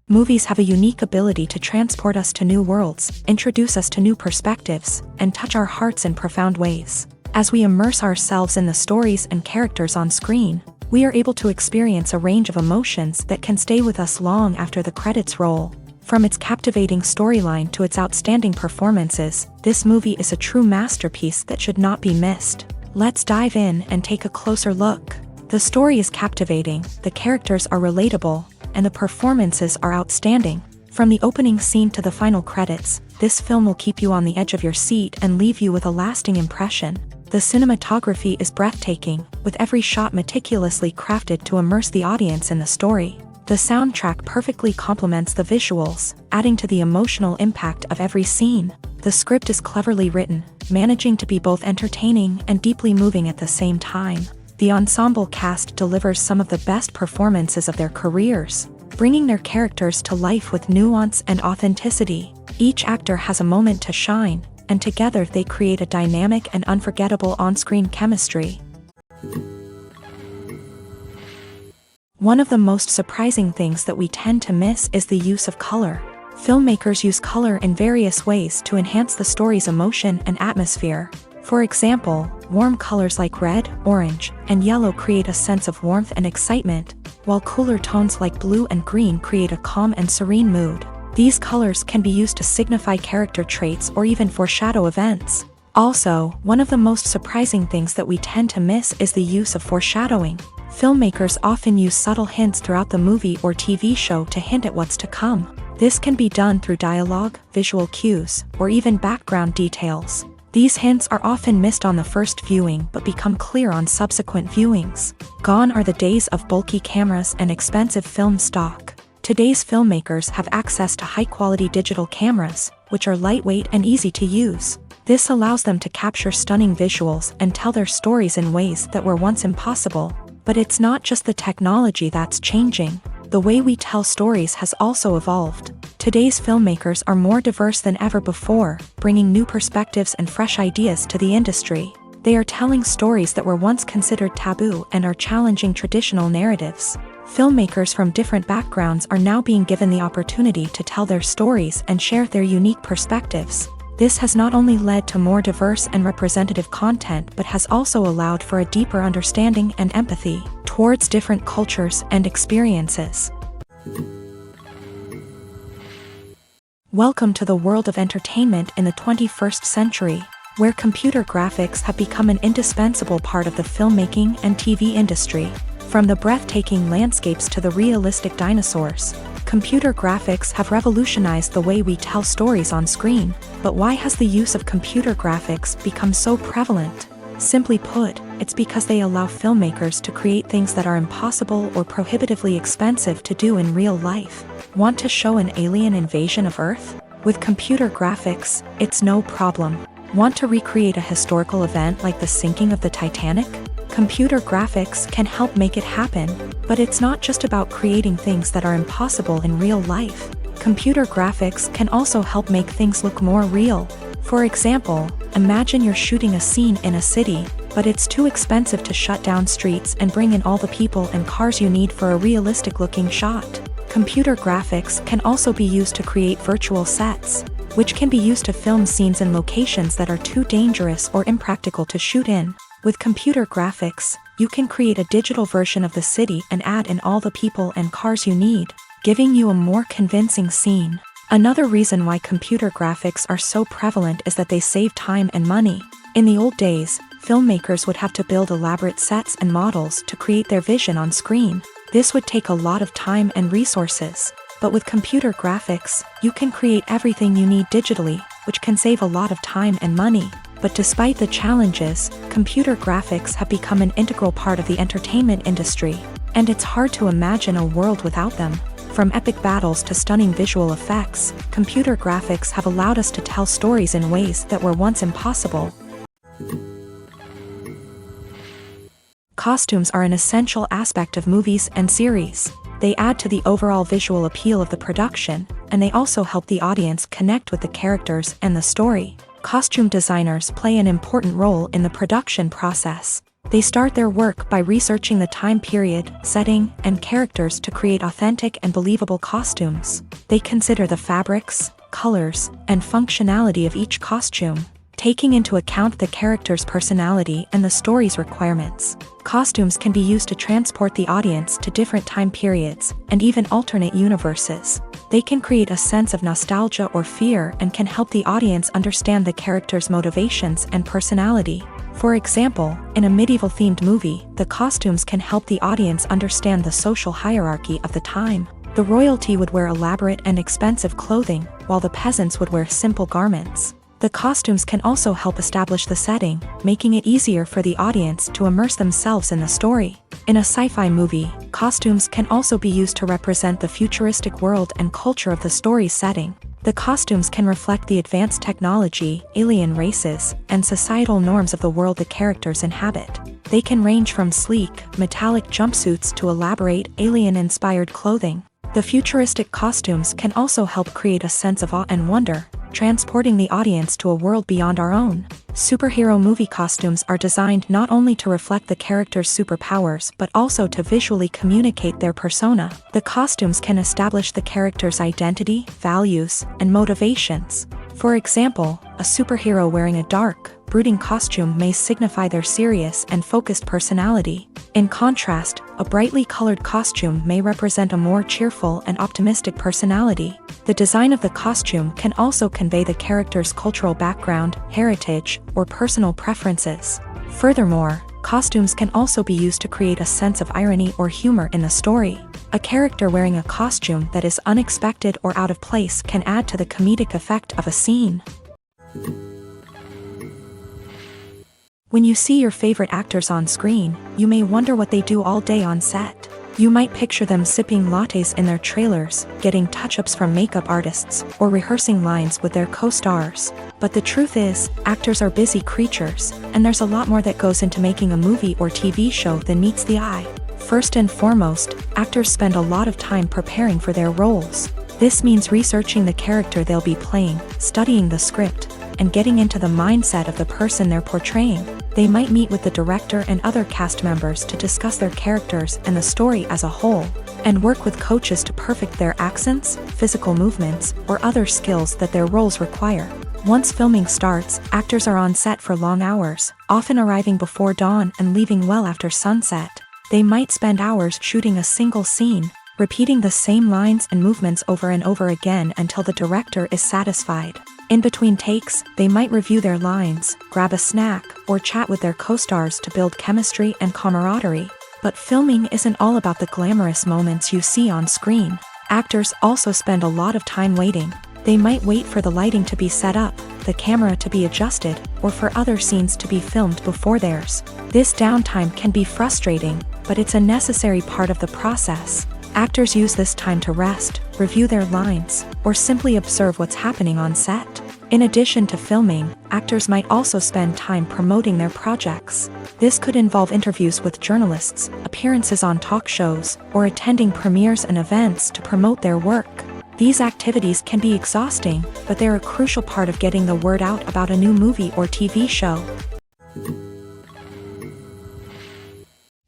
Movies have a unique ability to transport us to new worlds, introduce us to new perspectives, and touch our hearts in profound ways. As we immerse ourselves in the stories and characters on screen, we are able to experience a range of emotions that can stay with us long after the credits roll. From its captivating storyline to its outstanding performances, this movie is a true masterpiece that should not be missed. Let's dive in and take a closer look. The story is captivating, the characters are relatable, and the performances are outstanding. From the opening scene to the final credits, this film will keep you on the edge of your seat and leave you with a lasting impression. The cinematography is breathtaking, with every shot meticulously crafted to immerse the audience in the story. The soundtrack perfectly complements the visuals, adding to the emotional impact of every scene. The script is cleverly written, managing to be both entertaining and deeply moving at the same time. The ensemble cast delivers some of the best performances of their careers, bringing their characters to life with nuance and authenticity. Each actor has a moment to shine, and together they create a dynamic and unforgettable on-screen chemistry. One of the most surprising things that we tend to miss is the use of color. Filmmakers use color in various ways to enhance the story's emotion and atmosphere. For example, warm colors like red, orange, and yellow create a sense of warmth and excitement, while cooler tones like blue and green create a calm and serene mood. These colors can be used to signify character traits or even foreshadow events. Also, one of the most surprising things that we tend to miss is the use of foreshadowing. Filmmakers often use subtle hints throughout the movie or TV show to hint at what's to come. This can be done through dialogue, visual cues, or even background details. These hints are often missed on the first viewing but become clear on subsequent viewings. Gone are the days of bulky cameras and expensive film stock. Today's filmmakers have access to high-quality digital cameras, which are lightweight and easy to use. This allows them to capture stunning visuals and tell their stories in ways that were once impossible. But it's not just the technology that's changing. The way we tell stories has also evolved. Today's filmmakers are more diverse than ever before, bringing new perspectives and fresh ideas to the industry. They are telling stories that were once considered taboo and are challenging traditional narratives. Filmmakers from different backgrounds are now being given the opportunity to tell their stories and share their unique perspectives. This has not only led to more diverse and representative content but has also allowed for a deeper understanding and empathy towards different cultures and experiences. Welcome to the world of entertainment in the 21st century, where computer graphics have become an indispensable part of the filmmaking and TV industry. From the breathtaking landscapes to the realistic dinosaurs, computer graphics have revolutionized the way we tell stories on screen. But why has the use of computer graphics become so prevalent? Simply put, it's because they allow filmmakers to create things that are impossible or prohibitively expensive to do in real life. Want to show an alien invasion of Earth? With computer graphics, it's no problem. Want to recreate a historical event like the sinking of the Titanic? Computer graphics can help make it happen. But it's not just about creating things that are impossible in real life. Computer graphics can also help make things look more real. For example, imagine you're shooting a scene in a city, but it's too expensive to shut down streets and bring in all the people and cars you need for a realistic-looking shot. Computer graphics can also be used to create virtual sets, which can be used to film scenes in locations that are too dangerous or impractical to shoot in. With computer graphics, you can create a digital version of the city and add in all the people and cars you need, giving you a more convincing scene. Another reason why computer graphics are so prevalent is that they save time and money. In the old days, filmmakers would have to build elaborate sets and models to create their vision on screen. This would take a lot of time and resources. But with computer graphics, you can create everything you need digitally, which can save a lot of time and money. But despite the challenges, computer graphics have become an integral part of the entertainment industry, and it's hard to imagine a world without them. From epic battles to stunning visual effects, computer graphics have allowed us to tell stories in ways that were once impossible. Costumes are an essential aspect of movies and series. They add to the overall visual appeal of the production, and they also help the audience connect with the characters and the story. Costume designers play an important role in the production process. They start their work by researching the time period, setting, and characters to create authentic and believable costumes. They consider the fabrics, colors, and functionality of each costume, taking into account the character's personality and the story's requirements. Costumes can be used to transport the audience to different time periods, and even alternate universes. They can create a sense of nostalgia or fear and can help the audience understand the character's motivations and personality. For example, in a medieval-themed movie, the costumes can help the audience understand the social hierarchy of the time. The royalty would wear elaborate and expensive clothing, while the peasants would wear simple garments. The costumes can also help establish the setting, making it easier for the audience to immerse themselves in the story. In a sci-fi movie, costumes can also be used to represent the futuristic world and culture of the story's setting. The costumes can reflect the advanced technology, alien races, and societal norms of the world the characters inhabit. They can range from sleek, metallic jumpsuits to elaborate, alien-inspired clothing. The futuristic costumes can also help create a sense of awe and wonder, transporting the audience to a world beyond our own. Superhero movie costumes are designed not only to reflect the character's superpowers but also to visually communicate their persona. The costumes can establish the character's identity, values, and motivations. For example, a superhero wearing a dark, brooding costume may signify their serious and focused personality. In contrast, a brightly colored costume may represent a more cheerful and optimistic personality. The design of the costume can also convey the character's cultural background, heritage, or personal preferences. Furthermore, costumes can also be used to create a sense of irony or humor in the story. A character wearing a costume that is unexpected or out of place can add to the comedic effect of a scene. When you see your favorite actors on screen, you may wonder what they do all day on set. You might picture them sipping lattes in their trailers, getting touch-ups from makeup artists, or rehearsing lines with their co-stars. But the truth is, actors are busy creatures, and there's a lot more that goes into making a movie or TV show than meets the eye. First and foremost, actors spend a lot of time preparing for their roles. This means researching the character they'll be playing, studying the script, and getting into the mindset of the person they're portraying. They might meet with the director and other cast members to discuss their characters and the story as a whole, and work with coaches to perfect their accents, physical movements, or other skills that their roles require. Once filming starts, actors are on set for long hours, often arriving before dawn and leaving well after sunset. They might spend hours shooting a single scene, repeating the same lines and movements over and over again until the director is satisfied. In between takes, they might review their lines, grab a snack, or chat with their co-stars to build chemistry and camaraderie. But filming isn't all about the glamorous moments you see on screen. Actors also spend a lot of time waiting. They might wait for the lighting to be set up, the camera to be adjusted, or for other scenes to be filmed before theirs. This downtime can be frustrating, but it's a necessary part of the process. Actors use this time to rest, review their lines, or simply observe what's happening on set. In addition to filming, actors might also spend time promoting their projects. This could involve interviews with journalists, appearances on talk shows, or attending premieres and events to promote their work. These activities can be exhausting, but they're a crucial part of getting the word out about a new movie or TV show.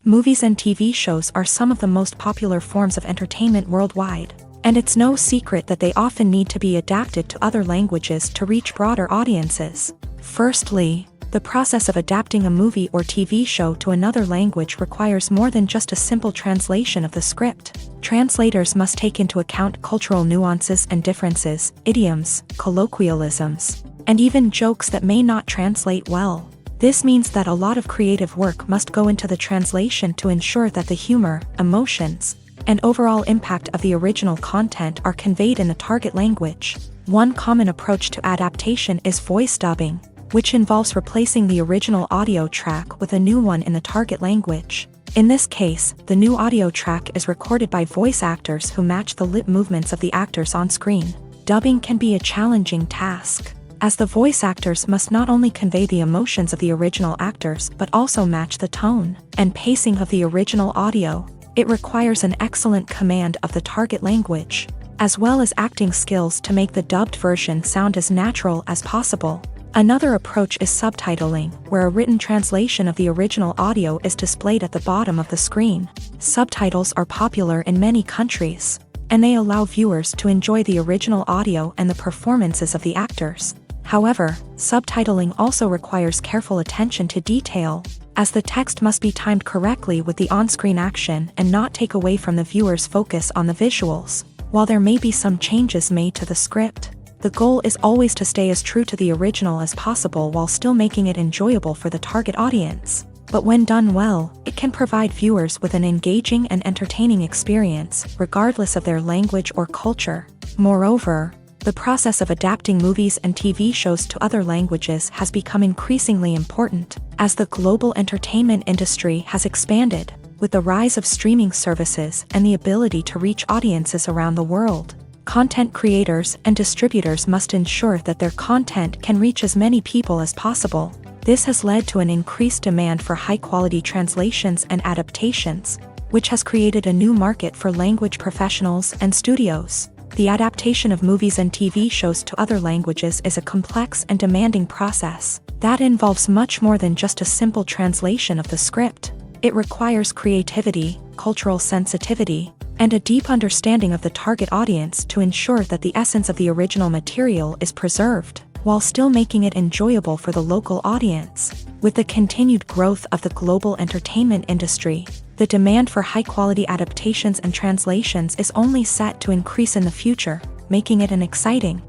Movies and TV shows are some of the most popular forms of entertainment worldwide, and it's no secret that they often need to be adapted to other languages to reach broader audiences. Firstly, the process of adapting a movie or TV show to another language requires more than just a simple translation of the script. Translators must take into account cultural nuances and differences, idioms, colloquialisms, and even jokes that may not translate well. This means that a lot of creative work must go into the translation to ensure that the humor, emotions, and overall impact of the original content are conveyed in the target language. One common approach to adaptation is voice dubbing, which involves replacing the original audio track with a new one in the target language. In this case, the new audio track is recorded by voice actors who match the lip movements of the actors on screen. Dubbing can be a challenging task, as the voice actors must not only convey the emotions of the original actors but also match the tone and pacing of the original audio. It requires an excellent command of the target language, as well as acting skills to make the dubbed version sound as natural as possible. Another approach is subtitling, where a written translation of the original audio is displayed at the bottom of the screen. Subtitles are popular in many countries, and they allow viewers to enjoy the original audio and the performances of the actors. However, subtitling also requires careful attention to detail, as the text must be timed correctly with the on-screen action and not take away from the viewer's focus on the visuals. While there may be some changes made to the script, the goal is always to stay as true to the original as possible while still making it enjoyable for the target audience. But when done well, it can provide viewers with an engaging and entertaining experience, regardless of their language or culture. Moreover, the process of adapting movies and TV shows to other languages has become increasingly important, as the global entertainment industry has expanded, with the rise of streaming services and the ability to reach audiences around the world. Content creators and distributors must ensure that their content can reach as many people as possible. This has led to an increased demand for high-quality translations and adaptations, which has created a new market for language professionals and studios. The adaptation of movies and TV shows to other languages is a complex and demanding process that involves much more than just a simple translation of the script. It requires creativity, cultural sensitivity, and a deep understanding of the target audience to ensure that the essence of the original material is preserved, while still making it enjoyable for the local audience. With the continued growth of the global entertainment industry, the demand for high-quality adaptations and translations is only set to increase in the future, making it an exciting.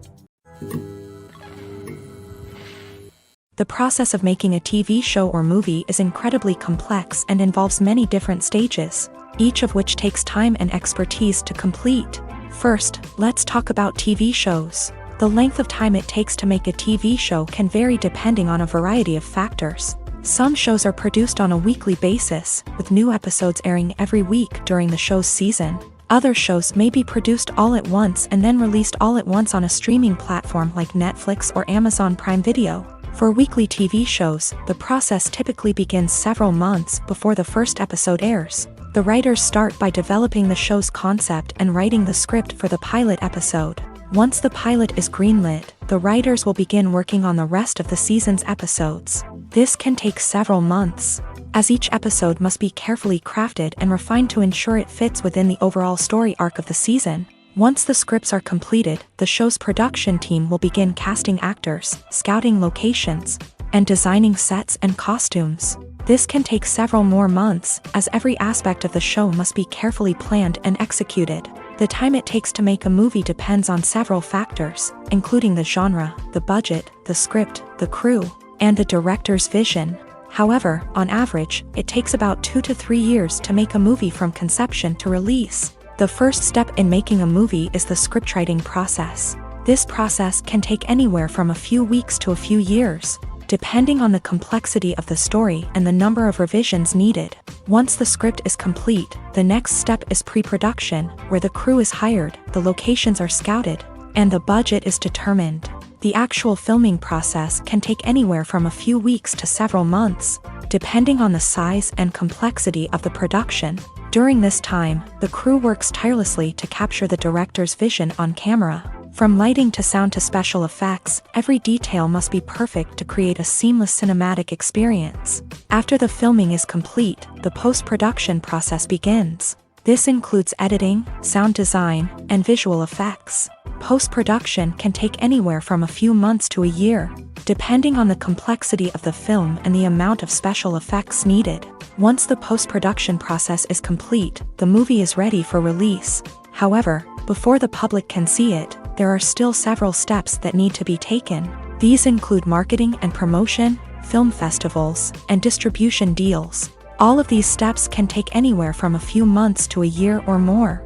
The process of making a TV show or movie is incredibly complex and involves many different stages, each of which takes time and expertise to complete. First, let's talk about TV shows. The length of time it takes to make a TV show can vary depending on a variety of factors. Some shows are produced on a weekly basis, with new episodes airing every week during the show's season. Other shows may be produced all at once and then released all at once on a streaming platform like Netflix or Amazon Prime Video. For weekly TV shows, the process typically begins several months before the first episode airs. The writers start by developing the show's concept and writing the script for the pilot episode. Once the pilot is greenlit, the writers will begin working on the rest of the season's episodes. This can take several months, as each episode must be carefully crafted and refined to ensure it fits within the overall story arc of the season. Once the scripts are completed, the show's production team will begin casting actors, scouting locations, and designing sets and costumes. This can take several more months, as every aspect of the show must be carefully planned and executed. The time it takes to make a movie depends on several factors, including the genre, the budget, the script, the crew, and the director's vision. However, on average, it takes about 2 to 3 years to make a movie from conception to release. The first step in making a movie is the scriptwriting process. This process can take anywhere from a few weeks to a few years, depending on the complexity of the story and the number of revisions needed. Once the script is complete, the next step is pre-production, where the crew is hired, the locations are scouted, and the budget is determined. The actual filming process can take anywhere from a few weeks to several months, depending on the size and complexity of the production. During this time, the crew works tirelessly to capture the director's vision on camera. From lighting to sound to special effects, every detail must be perfect to create a seamless cinematic experience. After the filming is complete, the post-production process begins. This includes editing, sound design, and visual effects. Post-production can take anywhere from a few months to a year, depending on the complexity of the film and the amount of special effects needed. Once the post-production process is complete, the movie is ready for release. However, before the public can see it, there are still several steps that need to be taken. These include marketing and promotion, film festivals, and distribution deals. All of these steps can take anywhere from a few months to a year or more.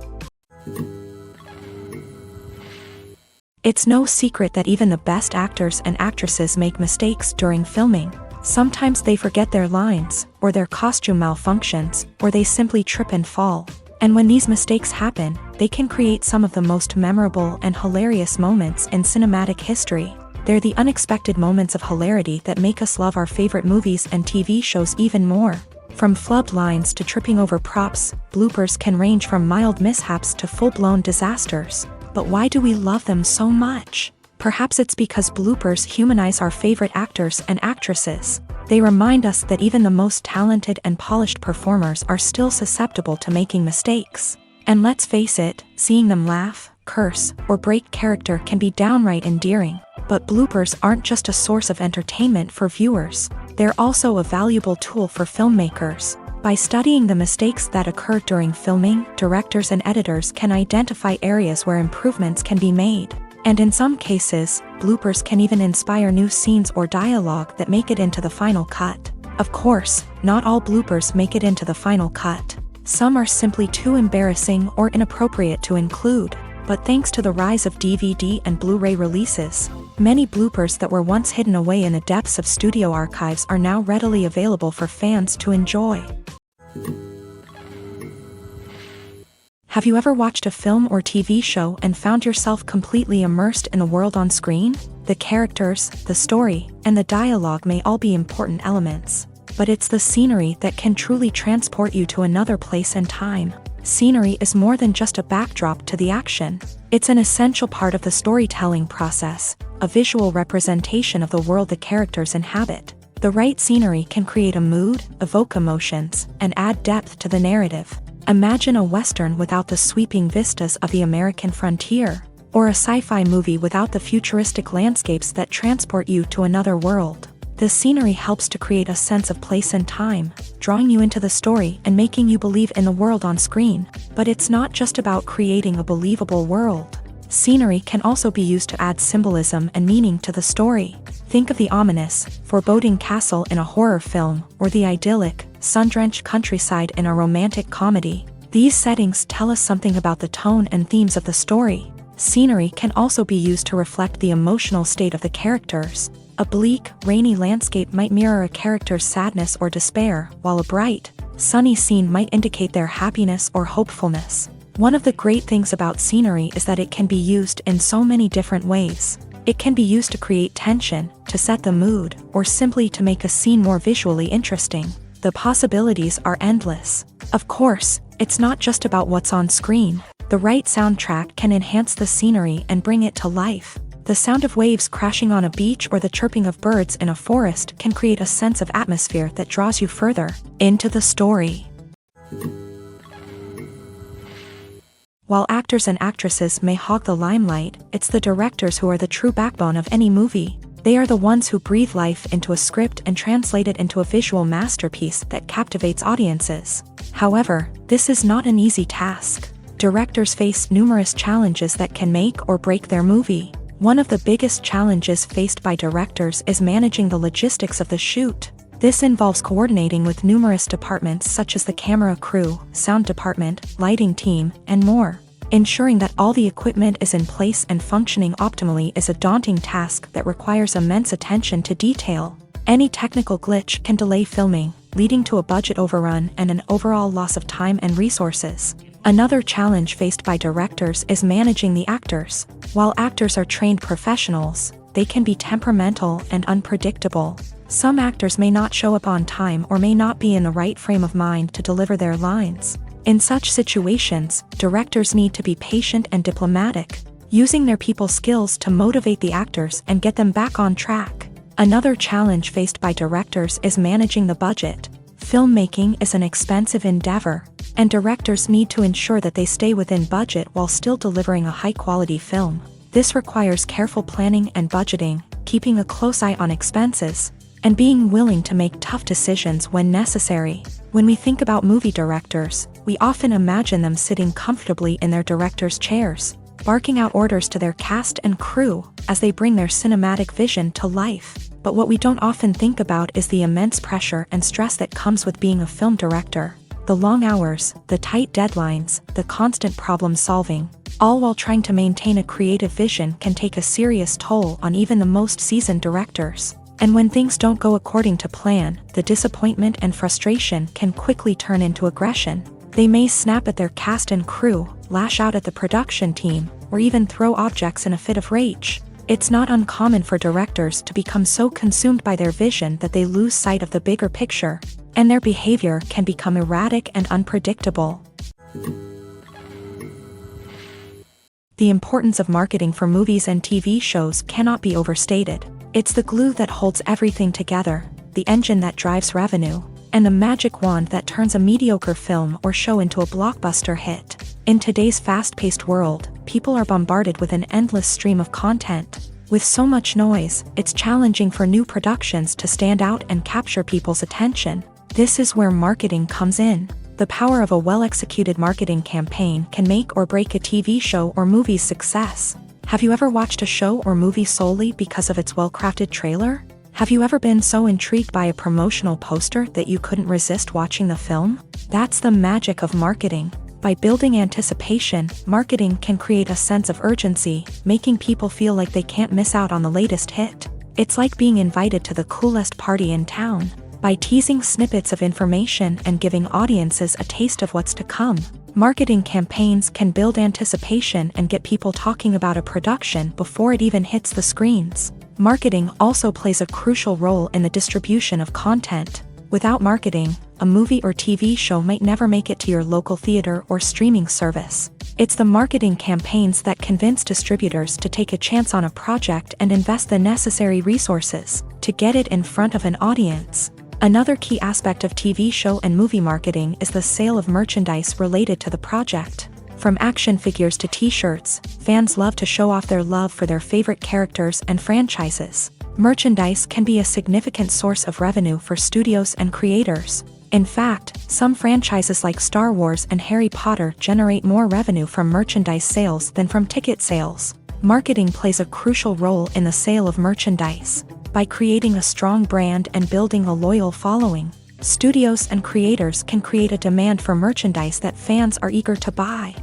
It's no secret that even the best actors and actresses make mistakes during filming. Sometimes they forget their lines, or their costume malfunctions, or they simply trip and fall. And when these mistakes happen, they can create some of the most memorable and hilarious moments in cinematic history. They're the unexpected moments of hilarity that make us love our favorite movies and TV shows even more. From flubbed lines to tripping over props, bloopers can range from mild mishaps to full-blown disasters. But why do we love them so much? Perhaps it's because bloopers humanize our favorite actors and actresses. They remind us that even the most talented and polished performers are still susceptible to making mistakes. And let's face it, seeing them laugh, curse, or break character can be downright endearing. But bloopers aren't just a source of entertainment for viewers. They're also a valuable tool for filmmakers. By studying the mistakes that occur during filming, directors and editors can identify areas where improvements can be made. And in some cases, bloopers can even inspire new scenes or dialogue that make it into the final cut. Of course, not all bloopers make it into the final cut. Some are simply too embarrassing or inappropriate to include. But thanks to the rise of DVD and Blu-ray releases, many bloopers that were once hidden away in the depths of studio archives are now readily available for fans to enjoy. Have you ever watched a film or TV show and found yourself completely immersed in the world on screen? The characters, the story, and the dialogue may all be important elements, but it's the scenery that can truly transport you to another place and time. Scenery is more than just a backdrop to the action. It's an essential part of the storytelling process, a visual representation of the world the characters inhabit. The right scenery can create a mood, evoke emotions, and add depth to the narrative. Imagine a Western without the sweeping vistas of the American frontier, or a sci-fi movie without the futuristic landscapes that transport you to another world. The scenery helps to create a sense of place and time, drawing you into the story and making you believe in the world on screen. But it's not just about creating a believable world. Scenery can also be used to add symbolism and meaning to the story. Think of the ominous, foreboding castle in a horror film, or the idyllic, sun-drenched countryside in a romantic comedy. These settings tell us something about the tone and themes of the story. Scenery can also be used to reflect the emotional state of the characters. A bleak, rainy landscape might mirror a character's sadness or despair, while a bright, sunny scene might indicate their happiness or hopefulness. One of the great things about scenery is that it can be used in so many different ways. It can be used to create tension, to set the mood, or simply to make a scene more visually interesting. The possibilities are endless. Of course, it's not just about what's on screen. The right soundtrack can enhance the scenery and bring it to life. The sound of waves crashing on a beach or the chirping of birds in a forest can create a sense of atmosphere that draws you further into the story. While actors and actresses may hog the limelight, it's the directors who are the true backbone of any movie. They are the ones who breathe life into a script and translate it into a visual masterpiece that captivates audiences. However, this is not an easy task. Directors face numerous challenges that can make or break their movie. One of the biggest challenges faced by directors is managing the logistics of the shoot. This involves coordinating with numerous departments such as the camera crew, sound department, lighting team, and more. Ensuring that all the equipment is in place and functioning optimally is a daunting task that requires immense attention to detail. Any technical glitch can delay filming, leading to a budget overrun and an overall loss of time and resources. Another challenge faced by directors is managing the actors. While actors are trained professionals, they can be temperamental and unpredictable. Some actors may not show up on time or may not be in the right frame of mind to deliver their lines. In such situations, directors need to be patient and diplomatic, using their people skills to motivate the actors and get them back on track. Another challenge faced by directors is managing the budget. Filmmaking is an expensive endeavor, and directors need to ensure that they stay within budget while still delivering a high-quality film. This requires careful planning and budgeting, keeping a close eye on expenses, and being willing to make tough decisions when necessary. When we think about movie directors, we often imagine them sitting comfortably in their director's chairs, barking out orders to their cast and crew as they bring their cinematic vision to life. But what we don't often think about is the immense pressure and stress that comes with being a film director. The long hours, the tight deadlines, the constant problem solving, all while trying to maintain a creative vision can take a serious toll on even the most seasoned directors. And when things don't go according to plan, the disappointment and frustration can quickly turn into aggression. They may snap at their cast and crew, lash out at the production team, or even throw objects in a fit of rage. It's not uncommon for directors to become so consumed by their vision that they lose sight of the bigger picture, and their behavior can become erratic and unpredictable. The importance of marketing for movies and TV shows cannot be overstated. It's the glue that holds everything together, the engine that drives revenue, and the magic wand that turns a mediocre film or show into a blockbuster hit. In today's fast-paced world, people are bombarded with an endless stream of content. With so much noise, it's challenging for new productions to stand out and capture people's attention. This is where marketing comes in. The power of a well-executed marketing campaign can make or break a TV show or movie's success. Have you ever watched a show or movie solely because of its well-crafted trailer? Have you ever been so intrigued by a promotional poster that you couldn't resist watching the film? That's the magic of marketing. By building anticipation, marketing can create a sense of urgency, making people feel like they can't miss out on the latest hit. It's like being invited to the coolest party in town. By teasing snippets of information and giving audiences a taste of what's to come, marketing campaigns can build anticipation and get people talking about a production before it even hits the screens. Marketing also plays a crucial role in the distribution of content. Without marketing, a movie or TV show might never make it to your local theater or streaming service. It's the marketing campaigns that convince distributors to take a chance on a project and invest the necessary resources to get it in front of an audience. Another key aspect of TV show and movie marketing is the sale of merchandise related to the project. From action figures to t-shirts, fans love to show off their love for their favorite characters and franchises. Merchandise can be a significant source of revenue for studios and creators. In fact, some franchises like Star Wars and Harry Potter generate more revenue from merchandise sales than from ticket sales. Marketing plays a crucial role in the sale of merchandise. By creating a strong brand and building a loyal following, studios and creators can create a demand for merchandise that fans are eager to buy.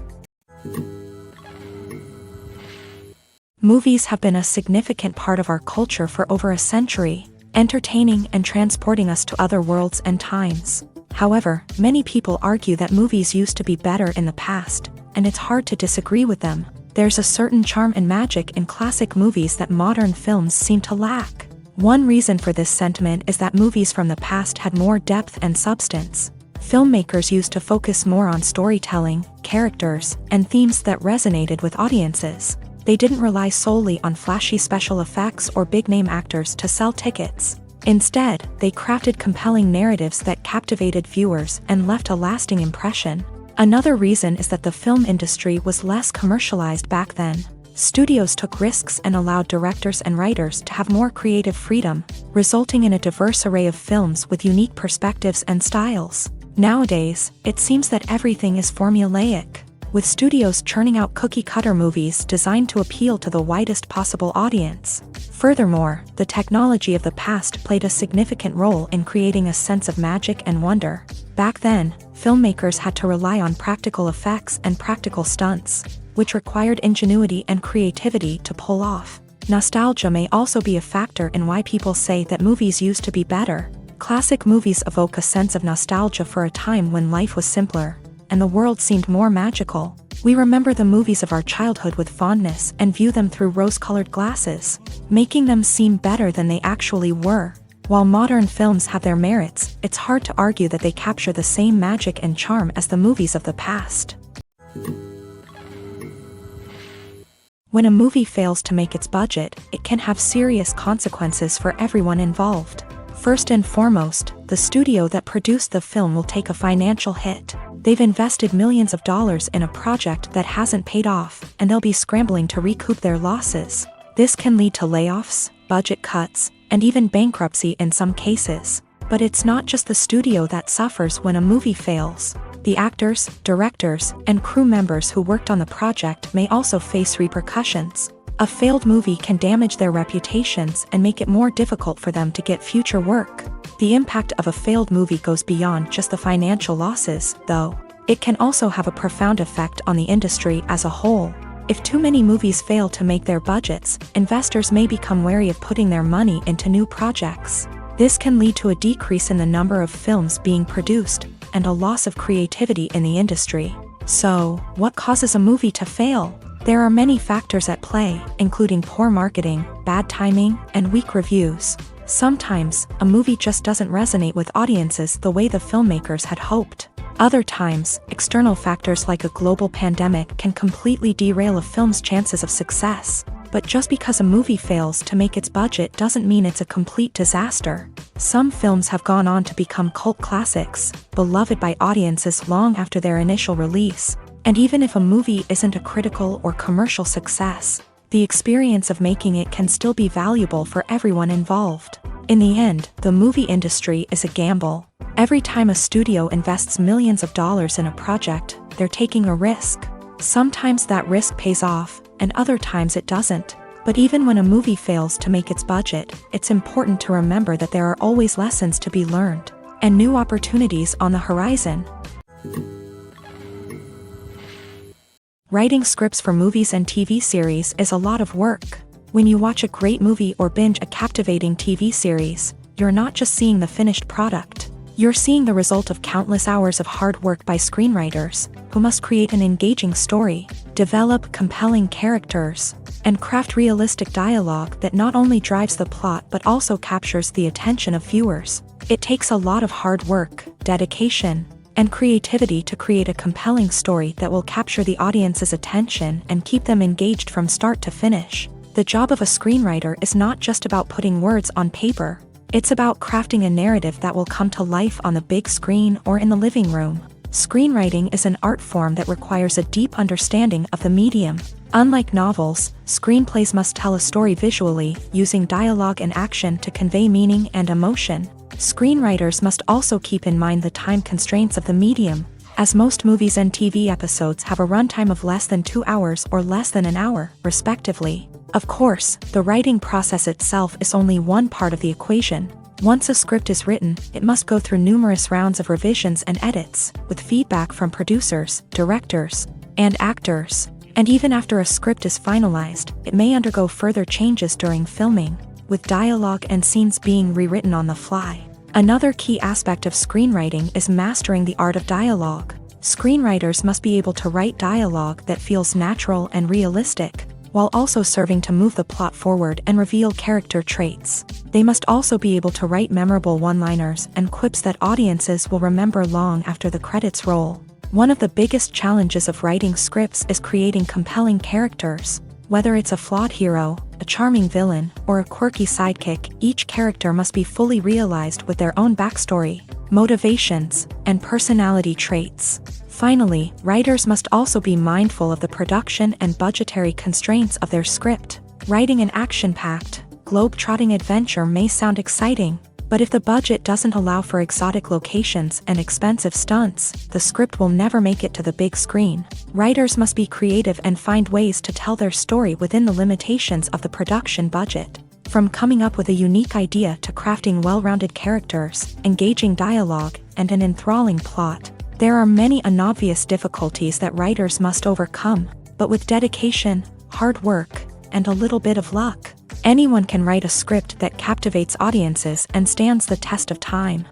Movies have been a significant part of our culture for over a century, entertaining and transporting us to other worlds and times. However, many people argue that movies used to be better in the past, and it's hard to disagree with them. There's a certain charm and magic in classic movies that modern films seem to lack. One reason for this sentiment is that movies from the past had more depth and substance. Filmmakers used to focus more on storytelling, characters, and themes that resonated with audiences. They didn't rely solely on flashy special effects or big-name actors to sell tickets. Instead, they crafted compelling narratives that captivated viewers and left a lasting impression. Another reason is that the film industry was less commercialized back then. Studios took risks and allowed directors and writers to have more creative freedom, resulting in a diverse array of films with unique perspectives and styles. Nowadays, it seems that everything is formulaic, with studios churning out cookie-cutter movies designed to appeal to the widest possible audience. Furthermore, the technology of the past played a significant role in creating a sense of magic and wonder. Back then, filmmakers had to rely on practical effects and practical stunts, which required ingenuity and creativity to pull off. Nostalgia may also be a factor in why people say that movies used to be better. Classic movies evoke a sense of nostalgia for a time when life was simpler, and the world seemed more magical. We remember the movies of our childhood with fondness and view them through rose-colored glasses, making them seem better than they actually were. While modern films have their merits, it's hard to argue that they capture the same magic and charm as the movies of the past. When a movie fails to make its budget, it can have serious consequences for everyone involved. First and foremost, the studio that produced the film will take a financial hit. They've invested millions of dollars in a project that hasn't paid off, and they'll be scrambling to recoup their losses. This can lead to layoffs, budget cuts, and even bankruptcy in some cases. But it's not just the studio that suffers when a movie fails. The actors, directors, and crew members who worked on the project may also face repercussions. A failed movie can damage their reputations and make it more difficult for them to get future work. The impact of a failed movie goes beyond just the financial losses, though. It can also have a profound effect on the industry as a whole. If too many movies fail to make their budgets, investors may become wary of putting their money into new projects. This can lead to a decrease in the number of films being produced, and a loss of creativity in the industry. So, what causes a movie to fail? There are many factors at play, including poor marketing, bad timing, and weak reviews. Sometimes, a movie just doesn't resonate with audiences the way the filmmakers had hoped. Other times, external factors like a global pandemic can completely derail a film's chances of success. But just because a movie fails to make its budget doesn't mean it's a complete disaster. Some films have gone on to become cult classics, beloved by audiences long after their initial release. And even if a movie isn't a critical or commercial success, the experience of making it can still be valuable for everyone involved. In the end, the movie industry is a gamble. Every time a studio invests millions of dollars in a project, they're taking a risk. Sometimes that risk pays off, and other times it doesn't. But even when a movie fails to make its budget, it's important to remember that there are always lessons to be learned, and new opportunities on the horizon. Writing scripts for movies and TV series is a lot of work. When you watch a great movie or binge a captivating TV series, you're not just seeing the finished product. You're seeing the result of countless hours of hard work by screenwriters, who must create an engaging story, develop compelling characters, and craft realistic dialogue that not only drives the plot but also captures the attention of viewers. It takes a lot of hard work, dedication, and creativity to create a compelling story that will capture the audience's attention and keep them engaged from start to finish. The job of a screenwriter is not just about putting words on paper. It's about crafting a narrative that will come to life on the big screen or in the living room. Screenwriting is an art form that requires a deep understanding of the medium. Unlike novels, screenplays must tell a story visually, using dialogue and action to convey meaning and emotion. Screenwriters must also keep in mind the time constraints of the medium, as most movies and TV episodes have a runtime of less than 2 hours or less than an hour, respectively. Of course, the writing process itself is only one part of the equation. Once a script is written, it must go through numerous rounds of revisions and edits, with feedback from producers, directors, and actors. And even after a script is finalized, it may undergo further changes during filming, with dialogue and scenes being rewritten on the fly. Another key aspect of screenwriting is mastering the art of dialogue. Screenwriters must be able to write dialogue that feels natural and realistic, while also serving to move the plot forward and reveal character traits. They must also be able to write memorable one-liners and quips that audiences will remember long after the credits roll. One of the biggest challenges of writing scripts is creating compelling characters. Whether it's a flawed hero, a charming villain, or a quirky sidekick, each character must be fully realized with their own backstory, motivations, and personality traits. Finally, writers must also be mindful of the production and budgetary constraints of their script. Writing an action-packed, globe-trotting adventure may sound exciting, but if the budget doesn't allow for exotic locations and expensive stunts, the script will never make it to the big screen. Writers must be creative and find ways to tell their story within the limitations of the production budget. From coming up with a unique idea to crafting well-rounded characters, engaging dialogue, and an enthralling plot, there are many unobvious difficulties that writers must overcome, but with dedication, hard work, and a little bit of luck, anyone can write a script that captivates audiences and stands the test of time.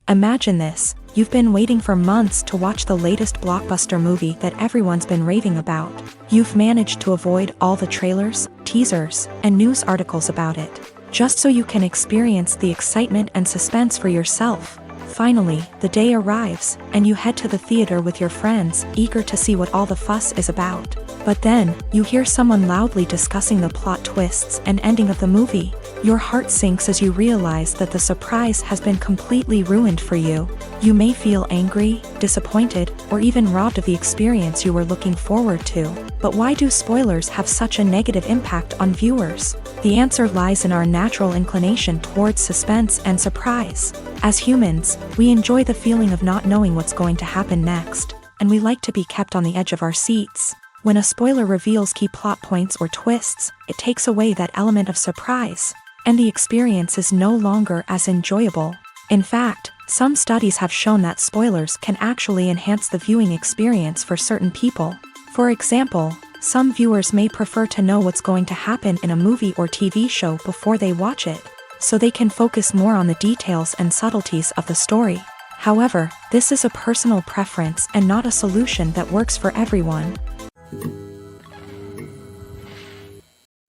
Imagine this: you've been waiting for months to watch the latest blockbuster movie that everyone's been raving about. You've managed to avoid all the trailers, teasers, and news articles about it, just so you can experience the excitement and suspense for yourself. Finally, the day arrives, and you head to the theater with your friends, eager to see what all the fuss is about. But then, you hear someone loudly discussing the plot twists and ending of the movie. Your heart sinks as you realize that the surprise has been completely ruined for you. You may feel angry, disappointed, or even robbed of the experience you were looking forward to. But why do spoilers have such a negative impact on viewers? The answer lies in our natural inclination towards suspense and surprise. As humans, we enjoy the feeling of not knowing what's going to happen next, and we like to be kept on the edge of our seats. When a spoiler reveals key plot points or twists, it takes away that element of surprise, and the experience is no longer as enjoyable. In fact, some studies have shown that spoilers can actually enhance the viewing experience for certain people. For example, some viewers may prefer to know what's going to happen in a movie or TV show before they watch it, so they can focus more on the details and subtleties of the story. However, this is a personal preference and not a solution that works for everyone.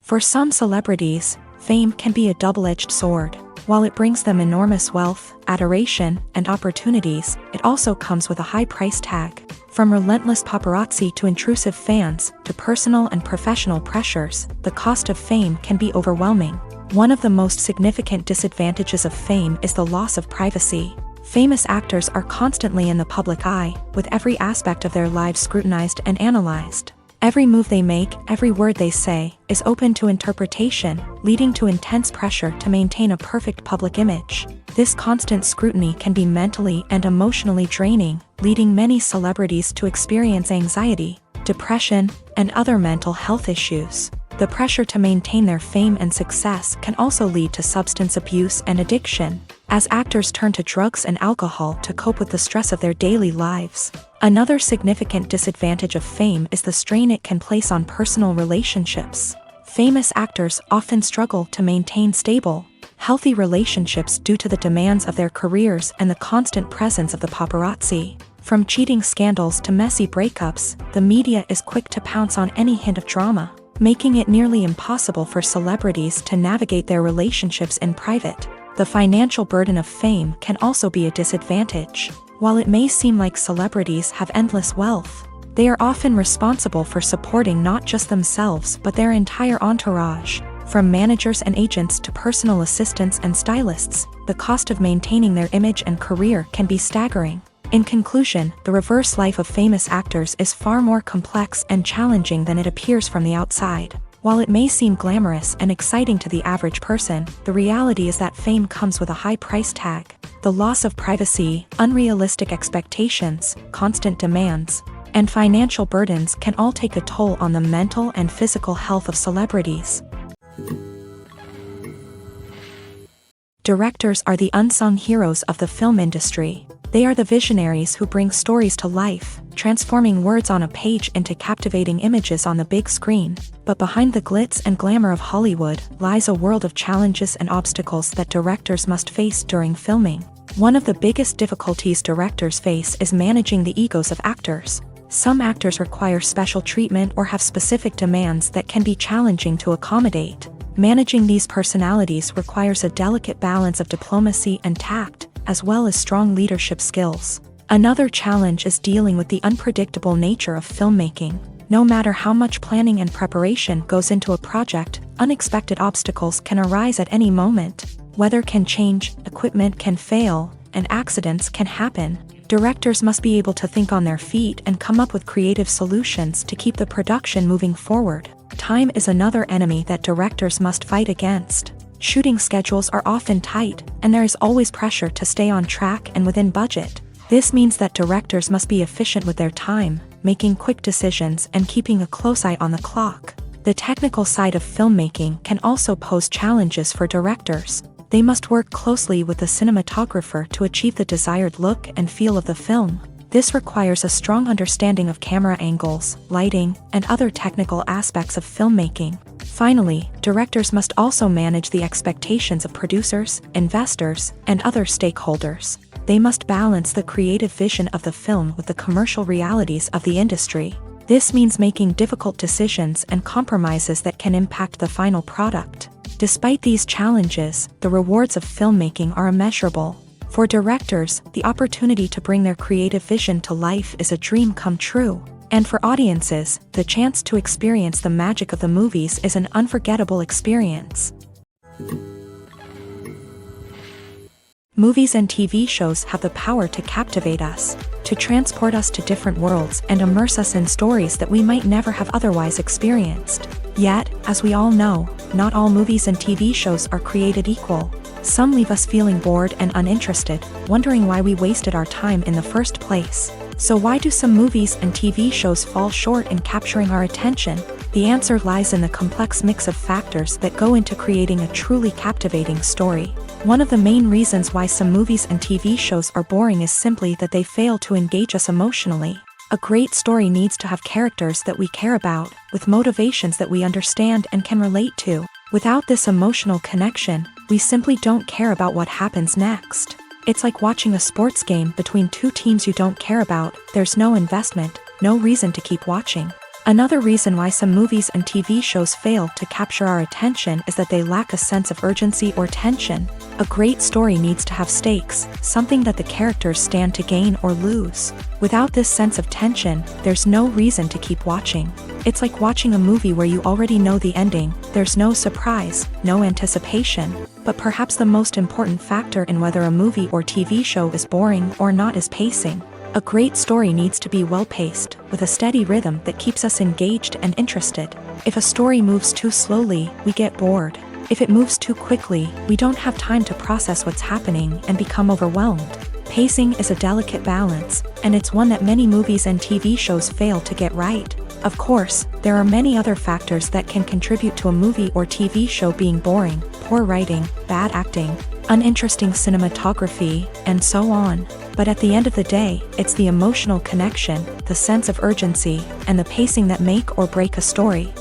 For some celebrities, fame can be a double-edged sword. While it brings them enormous wealth, adoration, and opportunities, it also comes with a high price tag. From relentless paparazzi to intrusive fans, to personal and professional pressures, the cost of fame can be overwhelming. One of the most significant disadvantages of fame is the loss of privacy. Famous actors are constantly in the public eye, with every aspect of their lives scrutinized and analyzed. Every move they make, every word they say, is open to interpretation, leading to intense pressure to maintain a perfect public image. This constant scrutiny can be mentally and emotionally draining, leading many celebrities to experience anxiety, depression, and other mental health issues. The pressure to maintain their fame and success can also lead to substance abuse and addiction, as actors turn to drugs and alcohol to cope with the stress of their daily lives. Another significant disadvantage of fame is the strain it can place on personal relationships. Famous actors often struggle to maintain stable, healthy relationships due to the demands of their careers and the constant presence of the paparazzi. From cheating scandals to messy breakups, the media is quick to pounce on any hint of drama, making it nearly impossible for celebrities to navigate their relationships in private. The financial burden of fame can also be a disadvantage. While it may seem like celebrities have endless wealth, they are often responsible for supporting not just themselves but their entire entourage. From managers and agents to personal assistants and stylists, the cost of maintaining their image and career can be staggering. In conclusion, the reverse life of famous actors is far more complex and challenging than it appears from the outside. While it may seem glamorous and exciting to the average person, the reality is that fame comes with a high price tag. The loss of privacy, unrealistic expectations, constant demands, and financial burdens can all take a toll on the mental and physical health of celebrities. Directors are the unsung heroes of the film industry. They are the visionaries who bring stories to life, transforming words on a page into captivating images on the big screen. But behind the glitz and glamour of Hollywood lies a world of challenges and obstacles that directors must face during filming. One of the biggest difficulties directors face is managing the egos of actors. Some actors require special treatment or have specific demands that can be challenging to accommodate. Managing these personalities requires a delicate balance of diplomacy and tact, as well as strong leadership skills. Another challenge is dealing with the unpredictable nature of filmmaking. No matter how much planning and preparation goes into a project, unexpected obstacles can arise at any moment. Weather can change, equipment can fail, and accidents can happen. Directors must be able to think on their feet and come up with creative solutions to keep the production moving forward. Time is another enemy that directors must fight against. Shooting schedules are often tight, and there is always pressure to stay on track and within budget. This means that directors must be efficient with their time, making quick decisions and keeping a close eye on the clock. The technical side of filmmaking can also pose challenges for directors. They must work closely with the cinematographer to achieve the desired look and feel of the film. This requires a strong understanding of camera angles, lighting, and other technical aspects of filmmaking. Finally, directors must also manage the expectations of producers, investors, and other stakeholders. They must balance the creative vision of the film with the commercial realities of the industry. This means making difficult decisions and compromises that can impact the final product. Despite these challenges, the rewards of filmmaking are immeasurable. For directors, the opportunity to bring their creative vision to life is a dream come true. And for audiences, the chance to experience the magic of the movies is an unforgettable experience. Movies and TV shows have the power to captivate us, to transport us to different worlds and immerse us in stories that we might never have otherwise experienced. Yet, as we all know, not all movies and TV shows are created equal. Some leave us feeling bored and uninterested, wondering why we wasted our time in the first place. So why do some movies and TV shows fall short in capturing our attention? The answer lies in the complex mix of factors that go into creating a truly captivating story. One of the main reasons why some movies and TV shows are boring is simply that they fail to engage us emotionally. A great story needs to have characters that we care about, with motivations that we understand and can relate to. Without this emotional connection, we simply don't care about what happens next. It's like watching a sports game between two teams you don't care about. There's no investment, no reason to keep watching. Another reason why some movies and TV shows fail to capture our attention is that they lack a sense of urgency or tension. A great story needs to have stakes, something that the characters stand to gain or lose. Without this sense of tension, there's no reason to keep watching. It's like watching a movie where you already know the ending, there's no surprise, no anticipation. But perhaps the most important factor in whether a movie or TV show is boring or not is pacing. A great story needs to be well-paced, with a steady rhythm that keeps us engaged and interested. If a story moves too slowly, we get bored. If it moves too quickly, we don't have time to process what's happening and become overwhelmed. Pacing is a delicate balance, and it's one that many movies and TV shows fail to get right. Of course, there are many other factors that can contribute to a movie or TV show being boring: poor writing, bad acting, uninteresting cinematography, and so on. But at the end of the day, it's the emotional connection, the sense of urgency, and the pacing that make or break a story.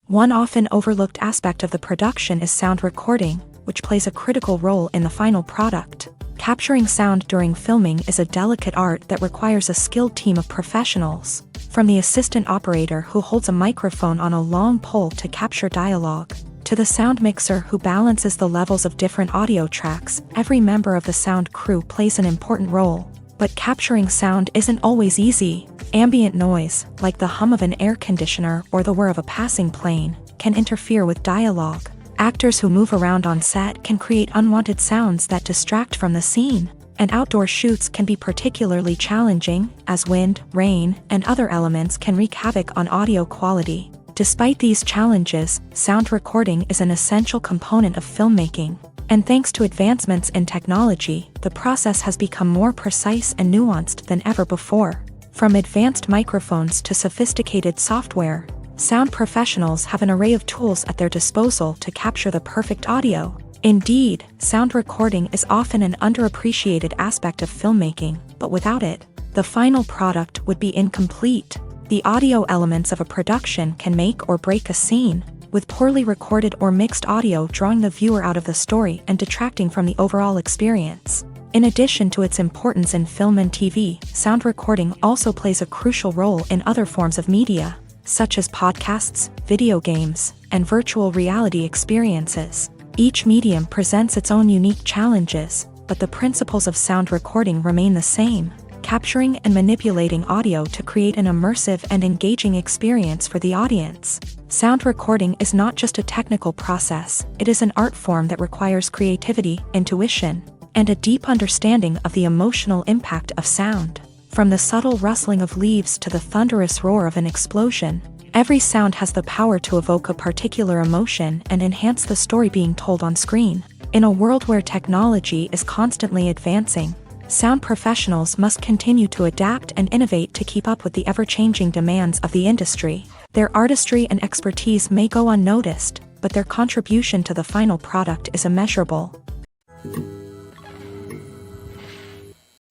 One often overlooked aspect of the production is sound recording, which plays a critical role in the final product. Capturing sound during filming is a delicate art that requires a skilled team of professionals. From the assistant operator who holds a microphone on a long pole to capture dialogue, to the sound mixer who balances the levels of different audio tracks, every member of the sound crew plays an important role. But capturing sound isn't always easy. Ambient noise, like the hum of an air conditioner or the whir of a passing plane, can interfere with dialogue. Actors who move around on set can create unwanted sounds that distract from the scene. And outdoor shoots can be particularly challenging, as wind, rain, and other elements can wreak havoc on audio quality. Despite these challenges, sound recording is an essential component of filmmaking. And thanks to advancements in technology, the process has become more precise and nuanced than ever before. From advanced microphones to sophisticated software, sound professionals have an array of tools at their disposal to capture the perfect audio. Indeed, sound recording is often an underappreciated aspect of filmmaking, but without it, the final product would be incomplete. The audio elements of a production can make or break a scene, with poorly recorded or mixed audio drawing the viewer out of the story and detracting from the overall experience. In addition to its importance in film and TV, sound recording also plays a crucial role in other forms of media, such as podcasts, video games, and virtual reality experiences. Each medium presents its own unique challenges, but the principles of sound recording remain the same: capturing and manipulating audio to create an immersive and engaging experience for the audience. Sound recording is not just a technical process, it is an art form that requires creativity, intuition, and a deep understanding of the emotional impact of sound. From the subtle rustling of leaves to the thunderous roar of an explosion, every sound has the power to evoke a particular emotion and enhance the story being told on screen. In a world where technology is constantly advancing, sound professionals must continue to adapt and innovate to keep up with the ever-changing demands of the industry. Their artistry and expertise may go unnoticed, but their contribution to the final product is immeasurable.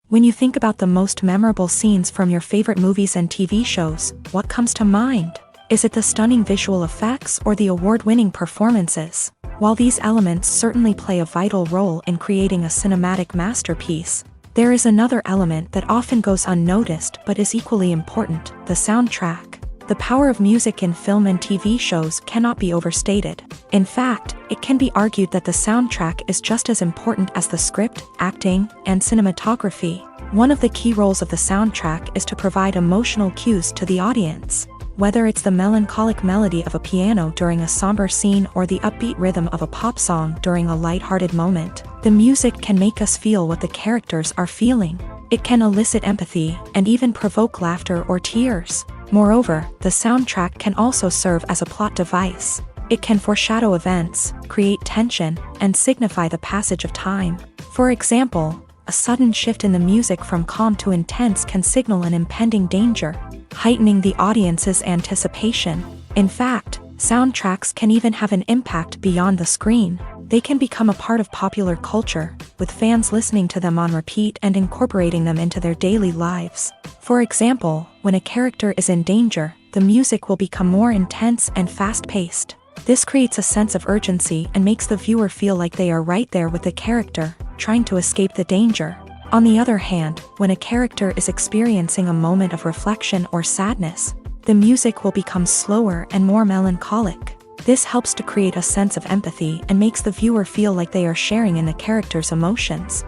When you think about the most memorable scenes from your favorite movies and TV shows, what comes to mind? Is it the stunning visual effects or the award-winning performances? While these elements certainly play a vital role in creating a cinematic masterpiece, there is another element that often goes unnoticed but is equally important: the soundtrack. The power of music in film and TV shows cannot be overstated. In fact, it can be argued that the soundtrack is just as important as the script, acting, and cinematography. One of the key roles of the soundtrack is to provide emotional cues to the audience. Whether it's the melancholic melody of a piano during a somber scene or the upbeat rhythm of a pop song during a lighthearted moment, the music can make us feel what the characters are feeling. It can elicit empathy and even provoke laughter or tears. Moreover, the soundtrack can also serve as a plot device. It can foreshadow events, create tension, and signify the passage of time. For example, a sudden shift in the music from calm to intense can signal an impending danger, heightening the audience's anticipation. In fact, soundtracks can even have an impact beyond the screen. They can become a part of popular culture, with fans listening to them on repeat and incorporating them into their daily lives. For example, when a character is in danger, the music will become more intense and fast-paced. This creates a sense of urgency and makes the viewer feel like they are right there with the character, trying to escape the danger. On the other hand, when a character is experiencing a moment of reflection or sadness, the music will become slower and more melancholic. This helps to create a sense of empathy and makes the viewer feel like they are sharing in the character's emotions.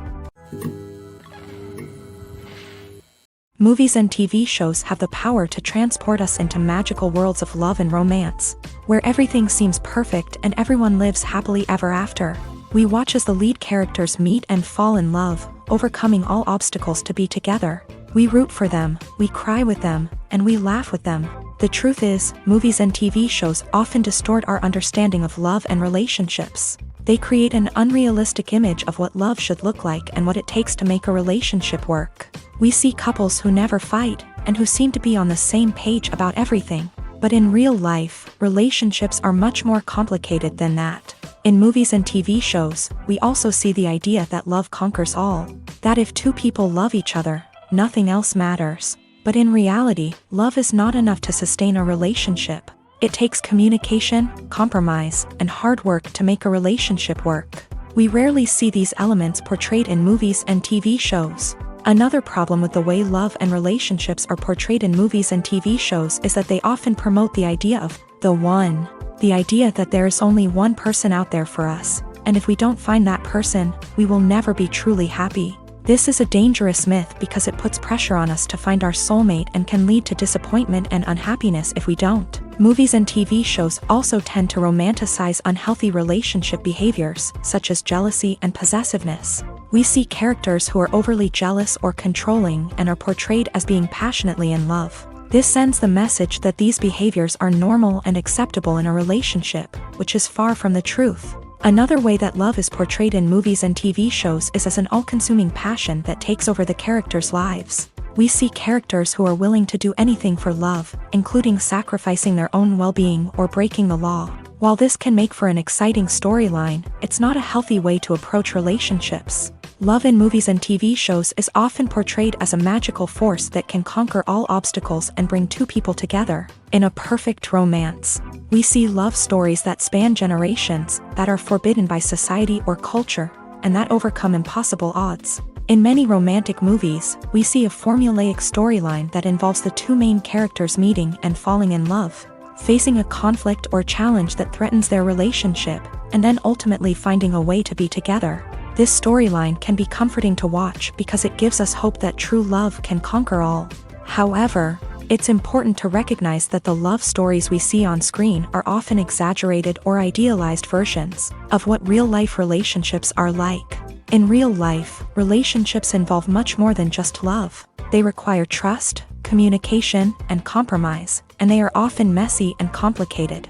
Movies and TV shows have the power to transport us into magical worlds of love and romance, where everything seems perfect and everyone lives happily ever after. We watch as the lead characters meet and fall in love, overcoming all obstacles to be together. We root for them, we cry with them, and we laugh with them. The truth is, movies and TV shows often distort our understanding of love and relationships. They create an unrealistic image of what love should look like and what it takes to make a relationship work. We see couples who never fight, and who seem to be on the same page about everything. But in real life, relationships are much more complicated than that. In movies and TV shows, we also see the idea that love conquers all. That if two people love each other, nothing else matters. But in reality, love is not enough to sustain a relationship. It takes communication, compromise, and hard work to make a relationship work. We rarely see these elements portrayed in movies and TV shows. Another problem with the way love and relationships are portrayed in movies and TV shows is that they often promote the idea of the one. The idea that there is only one person out there for us, and if we don't find that person, we will never be truly happy. This is a dangerous myth because it puts pressure on us to find our soulmate and can lead to disappointment and unhappiness if we don't. Movies and TV shows also tend to romanticize unhealthy relationship behaviors, such as jealousy and possessiveness. We see characters who are overly jealous or controlling and are portrayed as being passionately in love. This sends the message that these behaviors are normal and acceptable in a relationship, which is far from the truth. Another way that love is portrayed in movies and TV shows is as an all-consuming passion that takes over the characters' lives. We see characters who are willing to do anything for love, including sacrificing their own well-being or breaking the law. While this can make for an exciting storyline, it's not a healthy way to approach relationships. Love in movies and TV shows is often portrayed as a magical force that can conquer all obstacles and bring two people together. In a perfect romance, we see love stories that span generations, that are forbidden by society or culture, and that overcome impossible odds. In many romantic movies, we see a formulaic storyline that involves the two main characters meeting and falling in love, facing a conflict or challenge that threatens their relationship, and then ultimately finding a way to be together. This storyline can be comforting to watch because it gives us hope that true love can conquer all. However, it's important to recognize that the love stories we see on screen are often exaggerated or idealized versions of what real-life relationships are like. In real life, relationships involve much more than just love. They require trust, communication, and compromise, and they are often messy and complicated.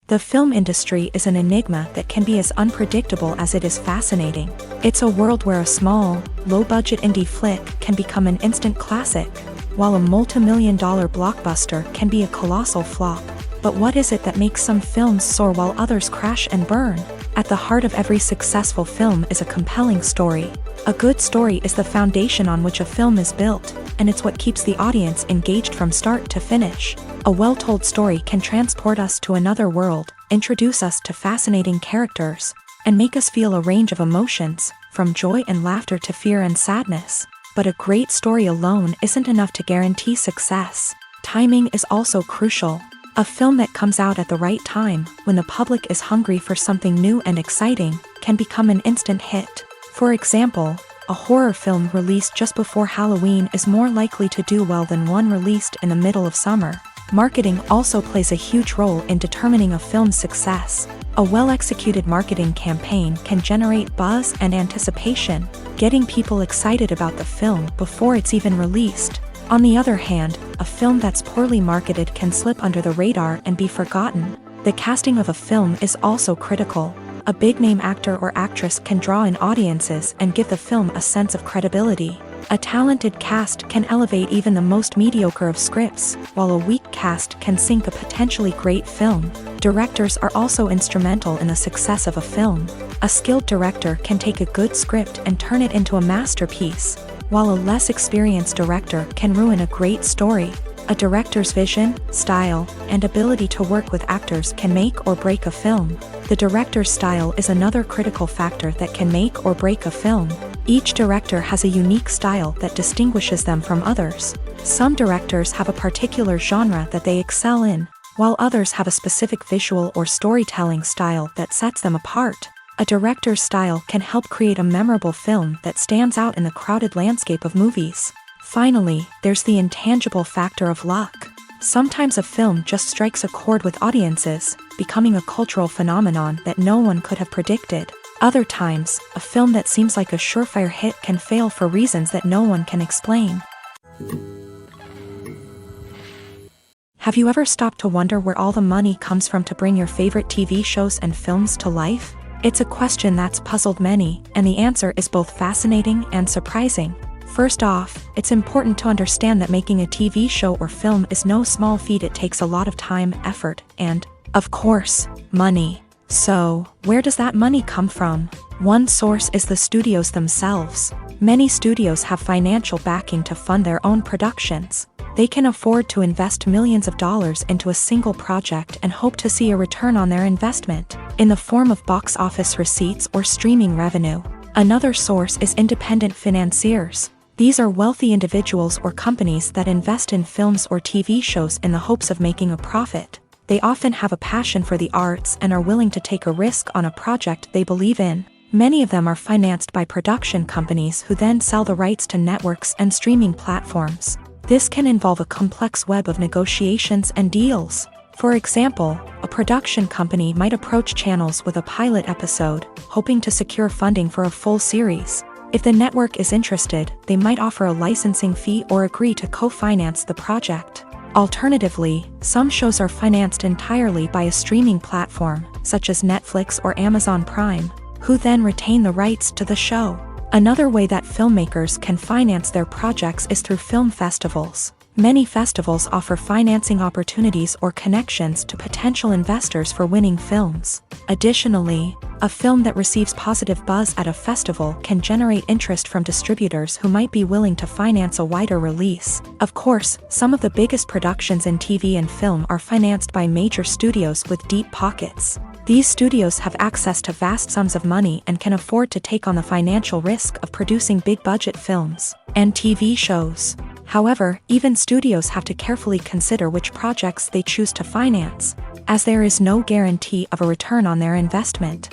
The film industry is an enigma that can be as unpredictable as it is fascinating. It's a world where a small, low-budget indie flick can become an instant classic, while a multi-million-dollar blockbuster can be a colossal flop. But what is it that makes some films soar while others crash and burn? At the heart of every successful film is a compelling story. A good story is the foundation on which a film is built, and it's what keeps the audience engaged from start to finish. A well-told story can transport us to another world, introduce us to fascinating characters, and make us feel a range of emotions, from joy and laughter to fear and sadness. But a great story alone isn't enough to guarantee success. Timing is also crucial. A film that comes out at the right time, when the public is hungry for something new and exciting, can become an instant hit. For example, a horror film released just before Halloween is more likely to do well than one released in the middle of summer. Marketing also plays a huge role in determining a film's success. A well-executed marketing campaign can generate buzz and anticipation, getting people excited about the film before it's even released. On the other hand, a film that's poorly marketed can slip under the radar and be forgotten. The casting of a film is also critical. A big-name actor or actress can draw in audiences and give the film a sense of credibility. A talented cast can elevate even the most mediocre of scripts, while a weak cast can sink a potentially great film. Directors are also instrumental in the success of a film. A skilled director can take a good script and turn it into a masterpiece, while a less experienced director can ruin a great story. A director's vision, style, and ability to work with actors can make or break a film. The director's style is another critical factor that can make or break a film. Each director has a unique style that distinguishes them from others. Some directors have a particular genre that they excel in, while others have a specific visual or storytelling style that sets them apart. A director's style can help create a memorable film that stands out in the crowded landscape of movies. Finally, there's the intangible factor of luck. Sometimes a film just strikes a chord with audiences, becoming a cultural phenomenon that no one could have predicted. Other times, a film that seems like a surefire hit can fail for reasons that no one can explain. Have you ever stopped to wonder where all the money comes from to bring your favorite TV shows and films to life? It's a question that's puzzled many, and the answer is both fascinating and surprising. First off, it's important to understand that making a TV show or film is no small feat. It takes a lot of time, effort, and, of course, money. So, where does that money come from? One source is the studios themselves. Many studios have financial backing to fund their own productions. They can afford to invest millions of dollars into a single project and hope to see a return on their investment, in the form of box office receipts or streaming revenue. Another source is independent financiers. These are wealthy individuals or companies that invest in films or TV shows in the hopes of making a profit. They often have a passion for the arts and are willing to take a risk on a project they believe in. Many of them are financed by production companies who then sell the rights to networks and streaming platforms. This can involve a complex web of negotiations and deals. For example, a production company might approach channels with a pilot episode, hoping to secure funding for a full series. If the network is interested, they might offer a licensing fee or agree to co-finance the project. Alternatively, some shows are financed entirely by a streaming platform, such as Netflix or Amazon Prime, who then retain the rights to the show. Another way that filmmakers can finance their projects is through film festivals. Many festivals offer financing opportunities or connections to potential investors for winning films. Additionally, a film that receives positive buzz at a festival can generate interest from distributors who might be willing to finance a wider release. Of course, some of the biggest productions in TV and film are financed by major studios with deep pockets. These studios have access to vast sums of money and can afford to take on the financial risk of producing big-budget films and TV shows. However, even studios have to carefully consider which projects they choose to finance, as there is no guarantee of a return on their investment.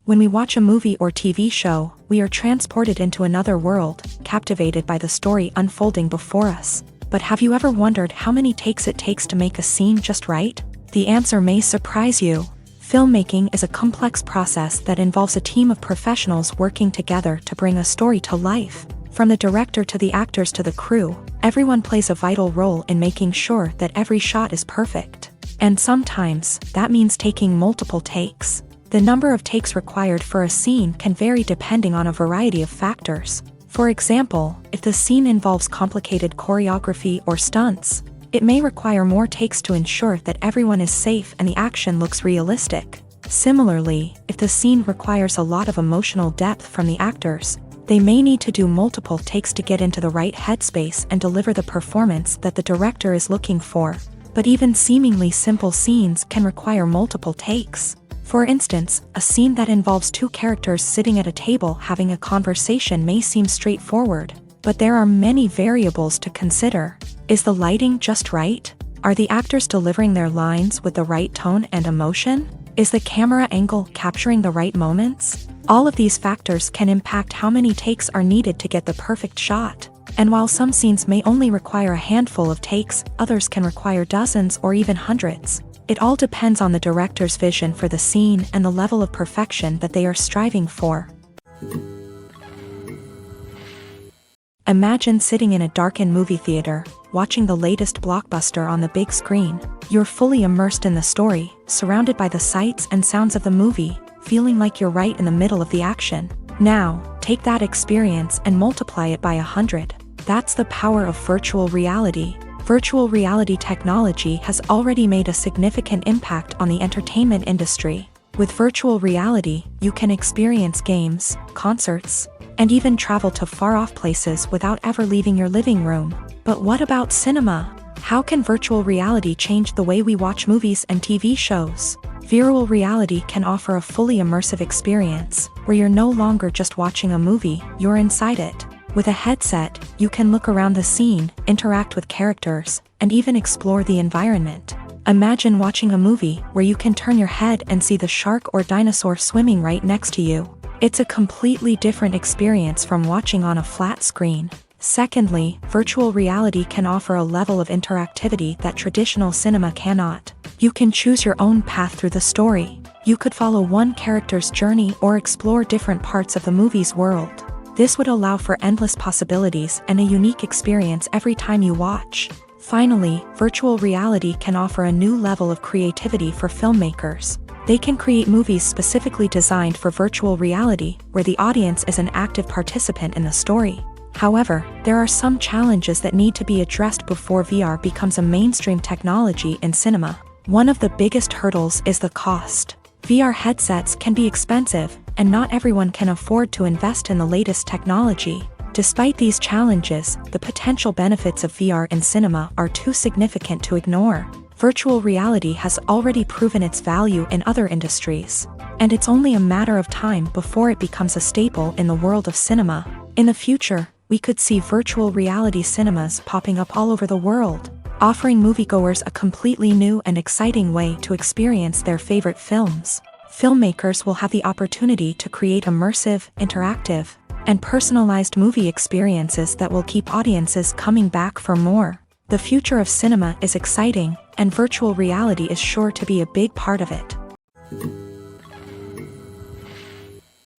When we watch a movie or TV show, we are transported into another world, captivated by the story unfolding before us. But have you ever wondered how many takes it takes to make a scene just right? The answer may surprise you. Filmmaking is a complex process that involves a team of professionals working together to bring a story to life. From the director to the actors to the crew, everyone plays a vital role in making sure that every shot is perfect. And sometimes, that means taking multiple takes. The number of takes required for a scene can vary depending on a variety of factors. For example, if the scene involves complicated choreography or stunts, it may require more takes to ensure that everyone is safe and the action looks realistic. Similarly, if the scene requires a lot of emotional depth from the actors, they may need to do multiple takes to get into the right headspace and deliver the performance that the director is looking for. But even seemingly simple scenes can require multiple takes. For instance, a scene that involves two characters sitting at a table having a conversation may seem straightforward, but there are many variables to consider. Is the lighting just right? Are the actors delivering their lines with the right tone and emotion? Is the camera angle capturing the right moments? All of these factors can impact how many takes are needed to get the perfect shot. And while some scenes may only require a handful of takes, others can require dozens or even hundreds. It all depends on the director's vision for the scene and the level of perfection that they are striving for. Imagine sitting in a darkened movie theater, watching the latest blockbuster on the big screen. You're fully immersed in the story, surrounded by the sights and sounds of the movie, feeling like you're right in the middle of the action. Now, take that experience and multiply it by 100. That's the power of virtual reality. Virtual reality technology has already made a significant impact on the entertainment industry. With virtual reality, you can experience games, concerts, and even travel to far-off places without ever leaving your living room. But what about cinema? How can virtual reality change the way we watch movies and TV shows? Virtual reality can offer a fully immersive experience, where you're no longer just watching a movie, you're inside it. With a headset, you can look around the scene, interact with characters, and even explore the environment. Imagine watching a movie where you can turn your head and see the shark or dinosaur swimming right next to you. It's a completely different experience from watching on a flat screen. Secondly, virtual reality can offer a level of interactivity that traditional cinema cannot. You can choose your own path through the story. You could follow one character's journey or explore different parts of the movie's world. This would allow for endless possibilities and a unique experience every time you watch. Finally, virtual reality can offer a new level of creativity for filmmakers. They can create movies specifically designed for virtual reality, where the audience is an active participant in the story. However, there are some challenges that need to be addressed before VR becomes a mainstream technology in cinema. One of the biggest hurdles is the cost. VR headsets can be expensive, and not everyone can afford to invest in the latest technology. Despite these challenges, the potential benefits of VR in cinema are too significant to ignore. Virtual reality has already proven its value in other industries, and it's only a matter of time before it becomes a staple in the world of cinema. In the future, we could see virtual reality cinemas popping up all over the world, offering moviegoers a completely new and exciting way to experience their favorite films. Filmmakers will have the opportunity to create immersive, interactive, and personalized movie experiences that will keep audiences coming back for more. The future of cinema is exciting, and virtual reality is sure to be a big part of it.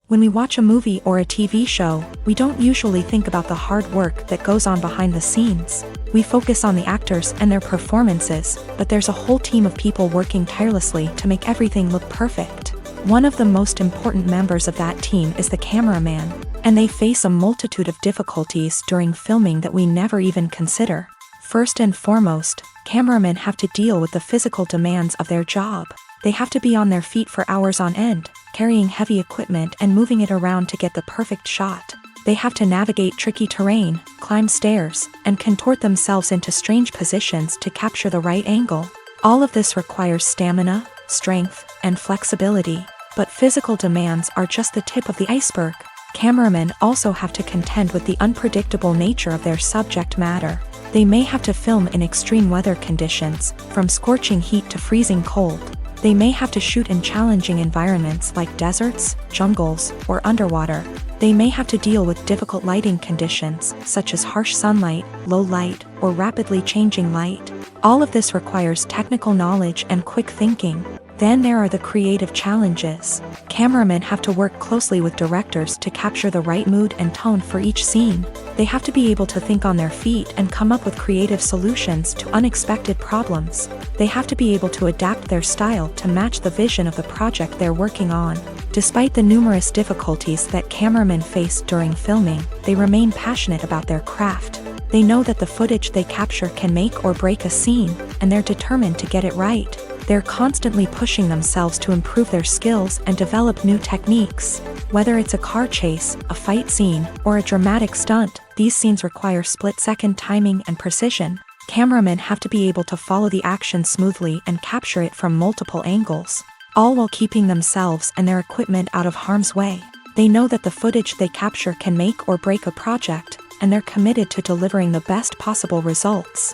When we watch a movie or a TV show, we don't usually think about the hard work that goes on behind the scenes. We focus on the actors and their performances, but there's a whole team of people working tirelessly to make everything look perfect. One of the most important members of that team is the cameraman, and they face a multitude of difficulties during filming that we never even consider. First and foremost, cameramen have to deal with the physical demands of their job. They have to be on their feet for hours on end, carrying heavy equipment and moving it around to get the perfect shot. They have to navigate tricky terrain, climb stairs, and contort themselves into strange positions to capture the right angle. All of this requires stamina, strength, and flexibility. But physical demands are just the tip of the iceberg. Cameramen also have to contend with the unpredictable nature of their subject matter. They may have to film in extreme weather conditions, from scorching heat to freezing cold. They may have to shoot in challenging environments like deserts, jungles, or underwater. They may have to deal with difficult lighting conditions, such as harsh sunlight, low light, or rapidly changing light. All of this requires technical knowledge and quick thinking. Then there are the creative challenges. Cameramen have to work closely with directors to capture the right mood and tone for each scene. They have to be able to think on their feet and come up with creative solutions to unexpected problems. They have to be able to adapt their style to match the vision of the project they're working on. Despite the numerous difficulties that cameramen face during filming, they remain passionate about their craft. They know that the footage they capture can make or break a scene, and they're determined to get it right. They're constantly pushing themselves to improve their skills and develop new techniques. Whether it's a car chase, a fight scene, or a dramatic stunt, these scenes require split-second timing and precision. Cameramen have to be able to follow the action smoothly and capture it from multiple angles, all while keeping themselves and their equipment out of harm's way. They know that the footage they capture can make or break a project, and they're committed to delivering the best possible results.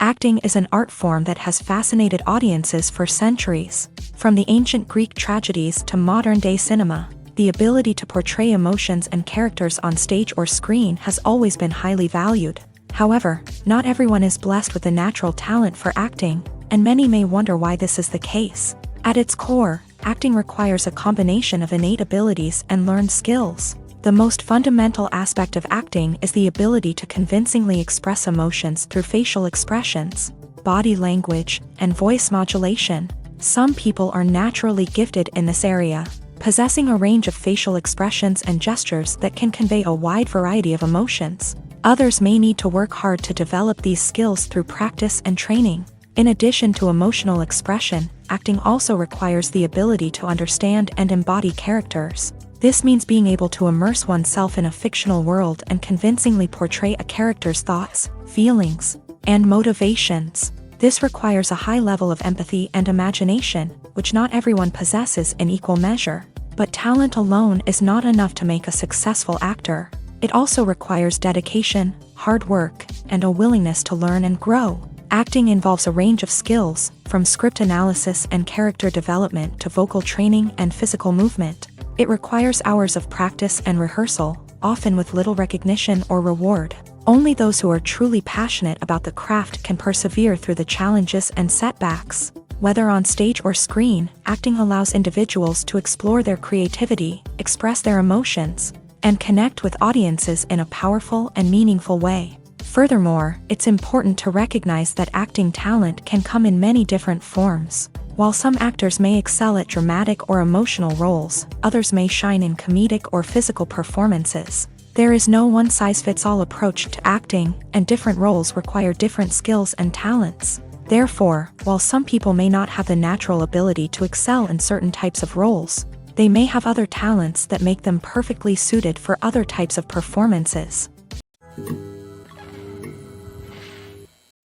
Acting is an art form that has fascinated audiences for centuries. From the ancient Greek tragedies to modern-day cinema, the ability to portray emotions and characters on stage or screen has always been highly valued. However, not everyone is blessed with a natural talent for acting, and many may wonder why this is the case. At its core, acting requires a combination of innate abilities and learned skills. The most fundamental aspect of acting is the ability to convincingly express emotions through facial expressions, body language, and voice modulation. Some people are naturally gifted in this area, possessing a range of facial expressions and gestures that can convey a wide variety of emotions. Others may need to work hard to develop these skills through practice and training. In addition to emotional expression, acting also requires the ability to understand and embody characters. This means being able to immerse oneself in a fictional world and convincingly portray a character's thoughts, feelings, and motivations. This requires a high level of empathy and imagination, which not everyone possesses in equal measure. But talent alone is not enough to make a successful actor. It also requires dedication, hard work, and a willingness to learn and grow. Acting involves a range of skills, from script analysis and character development to vocal training and physical movement. It requires hours of practice and rehearsal, often with little recognition or reward. Only those who are truly passionate about the craft can persevere through the challenges and setbacks. Whether on stage or screen, acting allows individuals to explore their creativity, express their emotions, and connect with audiences in a powerful and meaningful way. Furthermore, it's important to recognize that acting talent can come in many different forms. While some actors may excel at dramatic or emotional roles, others may shine in comedic or physical performances. There is no one-size-fits-all approach to acting, and different roles require different skills and talents. Therefore, while some people may not have the natural ability to excel in certain types of roles, they may have other talents that make them perfectly suited for other types of performances.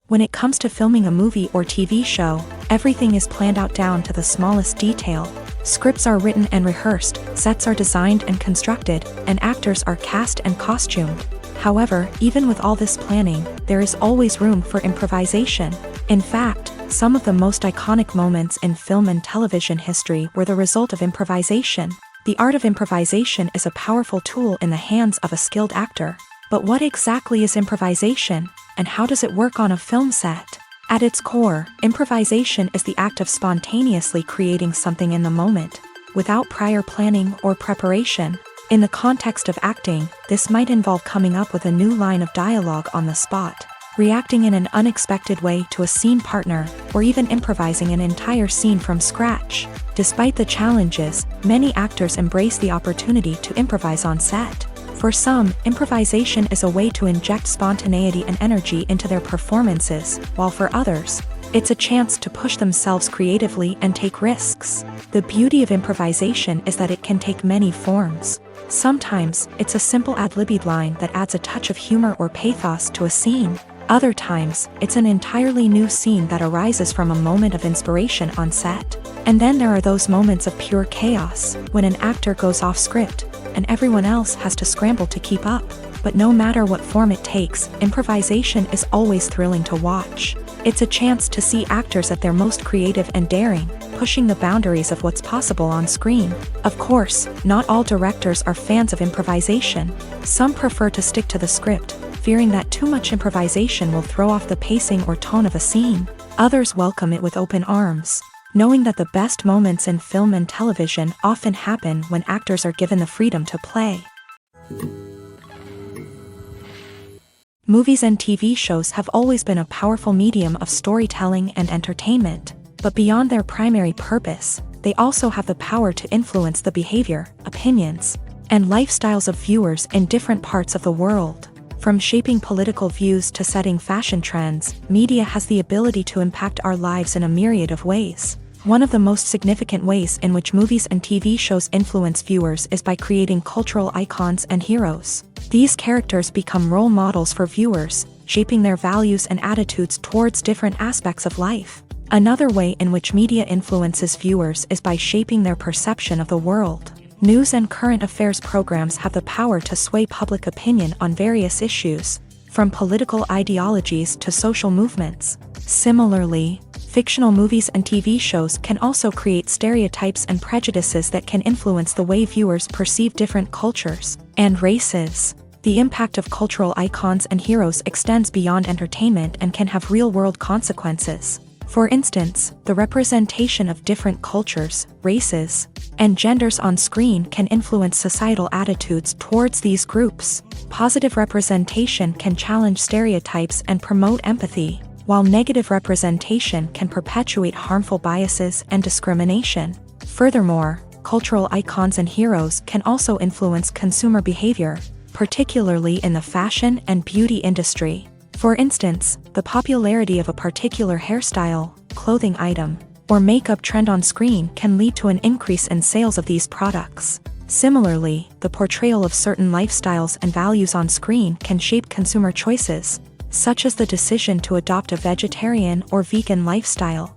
When it comes to filming a movie or TV show, everything is planned out down to the smallest detail. Scripts are written and rehearsed, sets are designed and constructed, and actors are cast and costumed. However, even with all this planning, there is always room for improvisation. In fact, some of the most iconic moments in film and television history were the result of improvisation. The art of improvisation is a powerful tool in the hands of a skilled actor. But what exactly is improvisation, and how does it work on a film set? At its core, improvisation is the act of spontaneously creating something in the moment, without prior planning or preparation. In the context of acting, this might involve coming up with a new line of dialogue on the spot, reacting in an unexpected way to a scene partner, or even improvising an entire scene from scratch. Despite the challenges, many actors embrace the opportunity to improvise on set. For some, improvisation is a way to inject spontaneity and energy into their performances, while for others, it's a chance to push themselves creatively and take risks. The beauty of improvisation is that it can take many forms. Sometimes, it's a simple ad-libbed line that adds a touch of humor or pathos to a scene. Other times, it's an entirely new scene that arises from a moment of inspiration on set. And then there are those moments of pure chaos, when an actor goes off script, and everyone else has to scramble to keep up. But no matter what form it takes, improvisation is always thrilling to watch. It's a chance to see actors at their most creative and daring, pushing the boundaries of what's possible on screen. Of course, not all directors are fans of improvisation. Some prefer to stick to the script, fearing that too much improvisation will throw off the pacing or tone of a scene. Others welcome it with open arms, knowing that the best moments in film and television often happen when actors are given the freedom to play. Movies and TV shows have always been a powerful medium of storytelling and entertainment, but beyond their primary purpose, they also have the power to influence the behavior, opinions, and lifestyles of viewers in different parts of the world. From shaping political views to setting fashion trends, media has the ability to impact our lives in a myriad of ways. One of the most significant ways in which movies and TV shows influence viewers is by creating cultural icons and heroes. These characters become role models for viewers, shaping their values and attitudes towards different aspects of life. Another way in which media influences viewers is by shaping their perception of the world. News and current affairs programs have the power to sway public opinion on various issues, from political ideologies to social movements. Similarly, fictional movies and TV shows can also create stereotypes and prejudices that can influence the way viewers perceive different cultures and races. The impact of cultural icons and heroes extends beyond entertainment and can have real-world consequences. For instance, the representation of different cultures, races, and genders on screen can influence societal attitudes towards these groups. Positive representation can challenge stereotypes and promote empathy, while negative representation can perpetuate harmful biases and discrimination. Furthermore, cultural icons and heroes can also influence consumer behavior, particularly in the fashion and beauty industry. For instance, the popularity of a particular hairstyle, clothing item, or makeup trend on screen can lead to an increase in sales of these products. Similarly, the portrayal of certain lifestyles and values on screen can shape consumer choices, such as the decision to adopt a vegetarian or vegan lifestyle.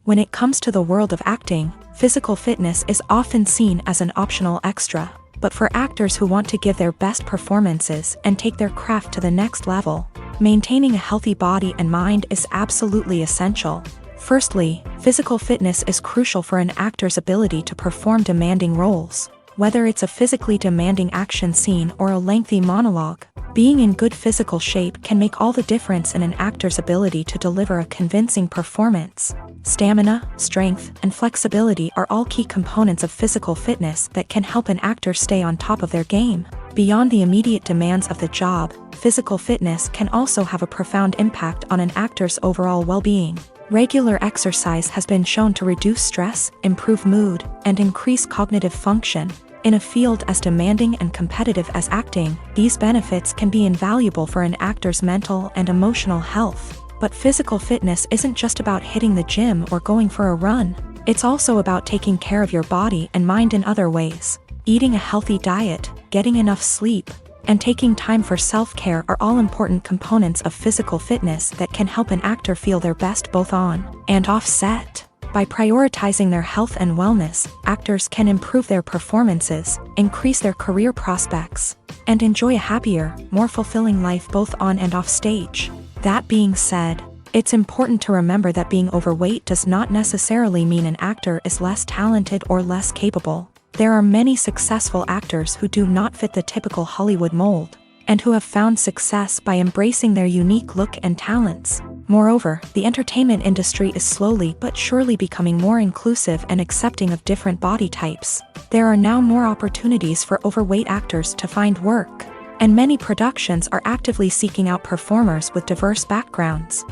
When it comes to the world of acting, physical fitness is often seen as an optional extra. But for actors who want to give their best performances and take their craft to the next level, maintaining a healthy body and mind is absolutely essential. Firstly, physical fitness is crucial for an actor's ability to perform demanding roles. Whether it's a physically demanding action scene or a lengthy monologue, being in good physical shape can make all the difference in an actor's ability to deliver a convincing performance. Stamina, strength, and flexibility are all key components of physical fitness that can help an actor stay on top of their game. Beyond the immediate demands of the job, physical fitness can also have a profound impact on an actor's overall well-being. Regular exercise has been shown to reduce stress, improve mood, and increase cognitive function. In a field as demanding and competitive as acting, these benefits can be invaluable for an actor's mental and emotional health. But physical fitness isn't just about hitting the gym or going for a run. It's also about taking care of your body and mind in other ways. Eating a healthy diet, getting enough sleep, and taking time for self-care are all important components of physical fitness that can help an actor feel their best both on and off set. By prioritizing their health and wellness, actors can improve their performances, increase their career prospects, and enjoy a happier, more fulfilling life both on and off stage. That being said, it's important to remember that being overweight does not necessarily mean an actor is less talented or less capable. There are many successful actors who do not fit the typical Hollywood mold, and who have found success by embracing their unique look and talents. Moreover, the entertainment industry is slowly but surely becoming more inclusive and accepting of different body types. There are now more opportunities for overweight actors to find work, and many productions are actively seeking out performers with diverse backgrounds.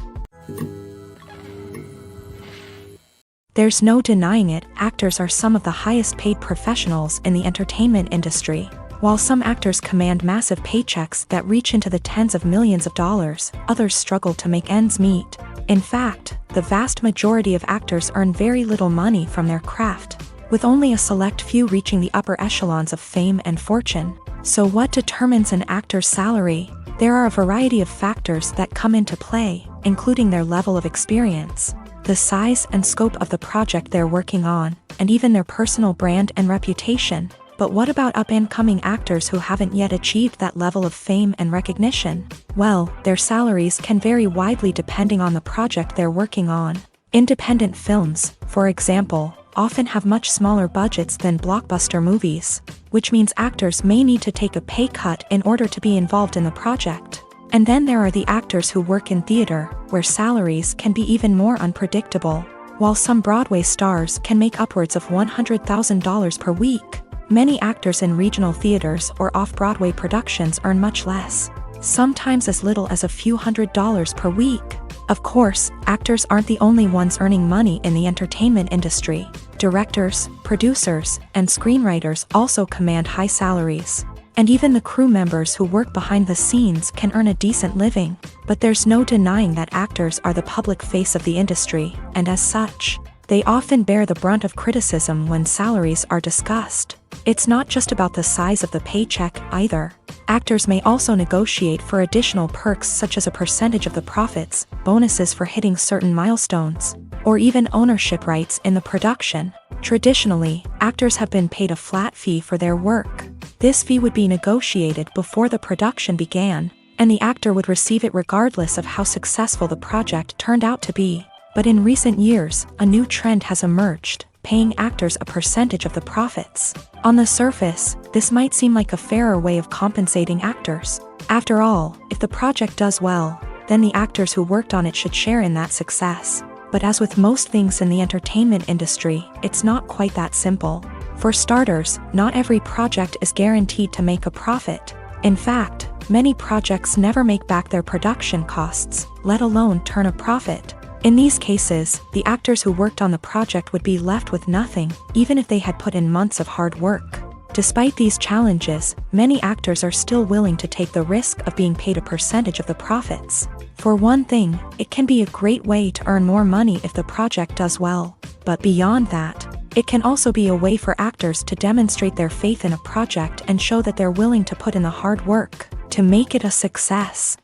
There's no denying it, actors are some of the highest paid professionals in the entertainment industry. While some actors command massive paychecks that reach into the tens of millions of dollars, others struggle to make ends meet. In fact, the vast majority of actors earn very little money from their craft, with only a select few reaching the upper echelons of fame and fortune. So what determines an actor's salary? There are a variety of factors that come into play, including their level of experience, the size and scope of the project they're working on, and even their personal brand and reputation. But what about up-and-coming actors who haven't yet achieved that level of fame and recognition? Well, their salaries can vary widely depending on the project they're working on. Independent films, for example, often have much smaller budgets than blockbuster movies, which means actors may need to take a pay cut in order to be involved in the project. And then there are the actors who work in theater, where salaries can be even more unpredictable. While some Broadway stars can make upwards of $100,000 per week, many actors in regional theaters or off-Broadway productions earn much less, sometimes as little as a few $100s per week. Of course, actors aren't the only ones earning money in the entertainment industry. Directors, producers, and screenwriters also command high salaries. And even the crew members who work behind the scenes can earn a decent living. But there's no denying that actors are the public face of the industry, and as such, they often bear the brunt of criticism when salaries are discussed. It's not just about the size of the paycheck, either. Actors may also negotiate for additional perks such as a percentage of the profits, bonuses for hitting certain milestones, or even ownership rights in the production. Traditionally, actors have been paid a flat fee for their work. This fee would be negotiated before the production began, and the actor would receive it regardless of how successful the project turned out to be. But in recent years, a new trend has emerged, paying actors a percentage of the profits. On the surface, this might seem like a fairer way of compensating actors. After all, if the project does well, then the actors who worked on it should share in that success. But as with most things in the entertainment industry, it's not quite that simple. For starters, not every project is guaranteed to make a profit. In fact, many projects never make back their production costs, let alone turn a profit. In these cases, the actors who worked on the project would be left with nothing, even if they had put in months of hard work. Despite these challenges, many actors are still willing to take the risk of being paid a percentage of the profits. For one thing, it can be a great way to earn more money if the project does well. But beyond that, it can also be a way for actors to demonstrate their faith in a project and show that they're willing to put in the hard work to make it a success.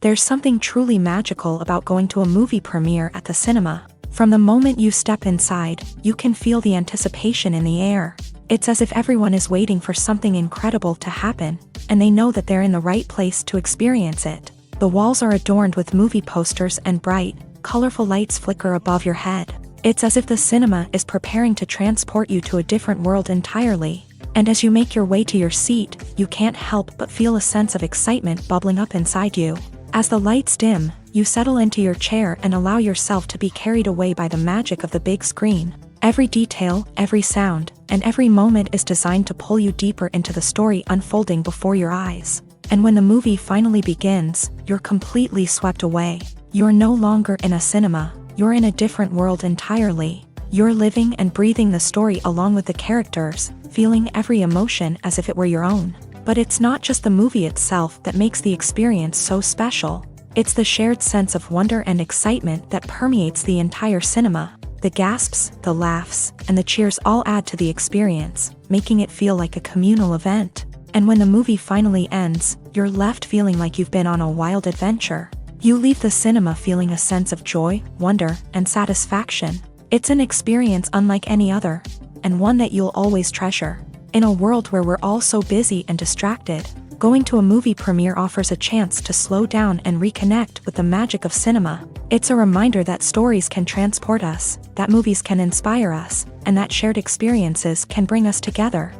There's something truly magical about going to a movie premiere at the cinema. From the moment you step inside, you can feel the anticipation in the air. It's as if everyone is waiting for something incredible to happen, and they know that they're in the right place to experience it. The walls are adorned with movie posters and bright, colorful lights flicker above your head. It's as if the cinema is preparing to transport you to a different world entirely. And as you make your way to your seat, you can't help but feel a sense of excitement bubbling up inside you. As the lights dim, you settle into your chair and allow yourself to be carried away by the magic of the big screen. Every detail, every sound, and every moment is designed to pull you deeper into the story unfolding before your eyes. And when the movie finally begins, you're completely swept away. You're no longer in a cinema, you're in a different world entirely. You're living and breathing the story along with the characters, feeling every emotion as if it were your own. But it's not just the movie itself that makes the experience so special. It's the shared sense of wonder and excitement that permeates the entire cinema. The gasps, the laughs, and the cheers all add to the experience, making it feel like a communal event. And when the movie finally ends, you're left feeling like you've been on a wild adventure. You leave the cinema feeling a sense of joy, wonder, and satisfaction. It's an experience unlike any other, and one that you'll always treasure. In a world where we're all so busy and distracted, going to a movie premiere offers a chance to slow down and reconnect with the magic of cinema. It's a reminder that stories can transport us, that movies can inspire us, and that shared experiences can bring us together.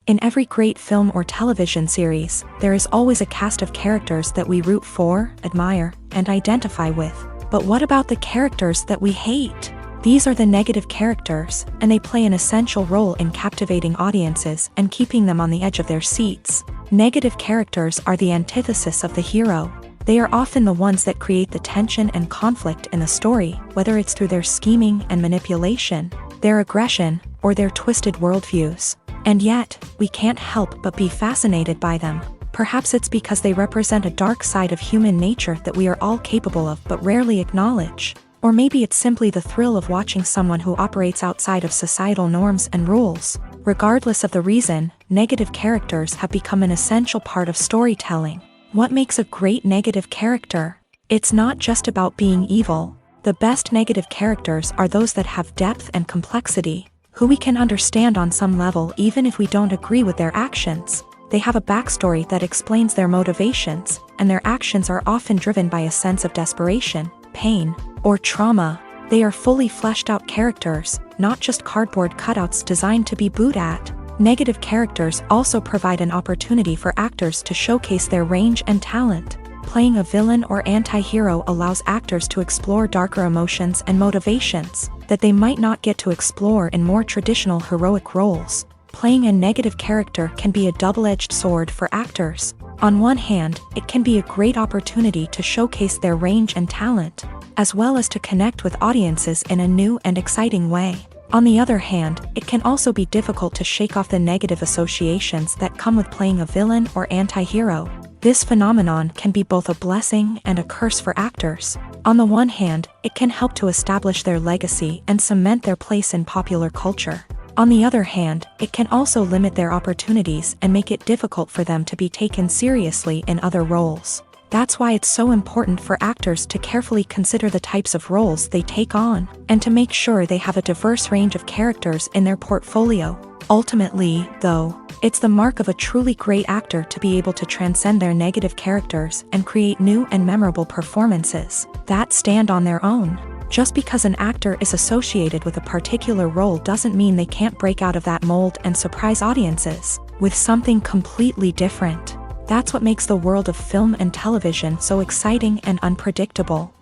In every great film or television series, there is always a cast of characters that we root for, admire, and identify with. But what about the characters that we hate? These are the negative characters, and they play an essential role in captivating audiences and keeping them on the edge of their seats. Negative characters are the antithesis of the hero. They are often the ones that create the tension and conflict in the story, whether it's through their scheming and manipulation, their aggression, or their twisted worldviews. And yet, we can't help but be fascinated by them. Perhaps it's because they represent a dark side of human nature that we are all capable of but rarely acknowledge. Or maybe it's simply the thrill of watching someone who operates outside of societal norms and rules. Regardless of the reason, negative characters have become an essential part of storytelling. What makes a great negative character? It's not just about being evil. The best negative characters are those that have depth and complexity, who we can understand on some level even if we don't agree with their actions. They have a backstory that explains their motivations, and their actions are often driven by a sense of desperation, pain, or trauma. They are fully fleshed out characters, not just cardboard cutouts designed to be booed at. Negative characters also provide an opportunity for actors to showcase their range and talent. Playing a villain or anti-hero allows actors to explore darker emotions and motivations that they might not get to explore in more traditional heroic roles. Playing a negative character can be a double-edged sword for actors. On one hand, it can be a great opportunity to showcase their range and talent, as well as to connect with audiences in a new and exciting way. On the other hand, it can also be difficult to shake off the negative associations that come with playing a villain or anti-hero. This phenomenon can be both a blessing and a curse for actors. On the one hand, it can help to establish their legacy and cement their place in popular culture. On the other hand, it can also limit their opportunities and make it difficult for them to be taken seriously in other roles. That's why it's so important for actors to carefully consider the types of roles they take on, and to make sure they have a diverse range of characters in their portfolio. Ultimately, though, it's the mark of a truly great actor to be able to transcend their negative characters and create new and memorable performances that stand on their own. Just because an actor is associated with a particular role doesn't mean they can't break out of that mold and surprise audiences with something completely different. That's what makes the world of film and television so exciting and unpredictable.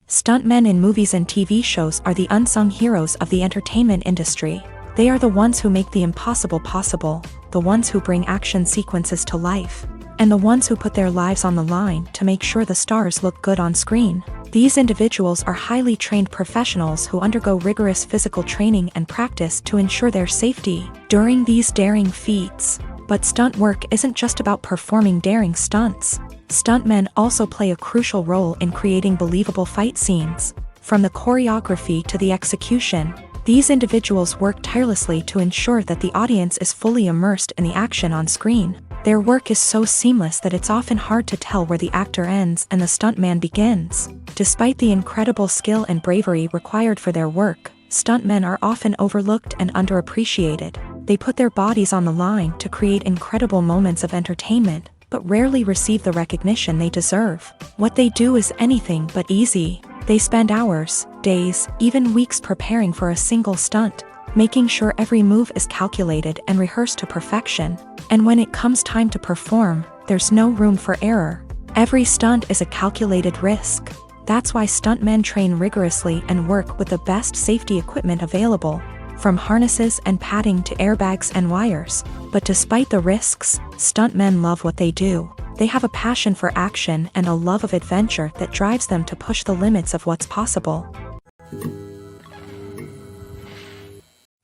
Stuntmen in movies and TV shows are the unsung heroes of the entertainment industry. They are the ones who make the impossible possible, the ones who bring action sequences to life, and the ones who put their lives on the line to make sure the stars look good on screen. These individuals are highly trained professionals who undergo rigorous physical training and practice to ensure their safety during these daring feats. But stunt work isn't just about performing daring stunts. Stuntmen also play a crucial role in creating believable fight scenes. From the choreography to the execution, these individuals work tirelessly to ensure that the audience is fully immersed in the action on screen. Their work is so seamless that it's often hard to tell where the actor ends and the stuntman begins. Despite the incredible skill and bravery required for their work, stuntmen are often overlooked and underappreciated. They put their bodies on the line to create incredible moments of entertainment, but rarely receive the recognition they deserve. What they do is anything but easy. They spend hours, days, even weeks preparing for a single stunt, making sure every move is calculated and rehearsed to perfection. And when it comes time to perform, there's no room for error. Every stunt is a calculated risk. That's why stuntmen train rigorously and work with the best safety equipment available, from harnesses and padding to airbags and wires. But despite the risks, stuntmen love what they do. They have a passion for action and a love of adventure that drives them to push the limits of what's possible.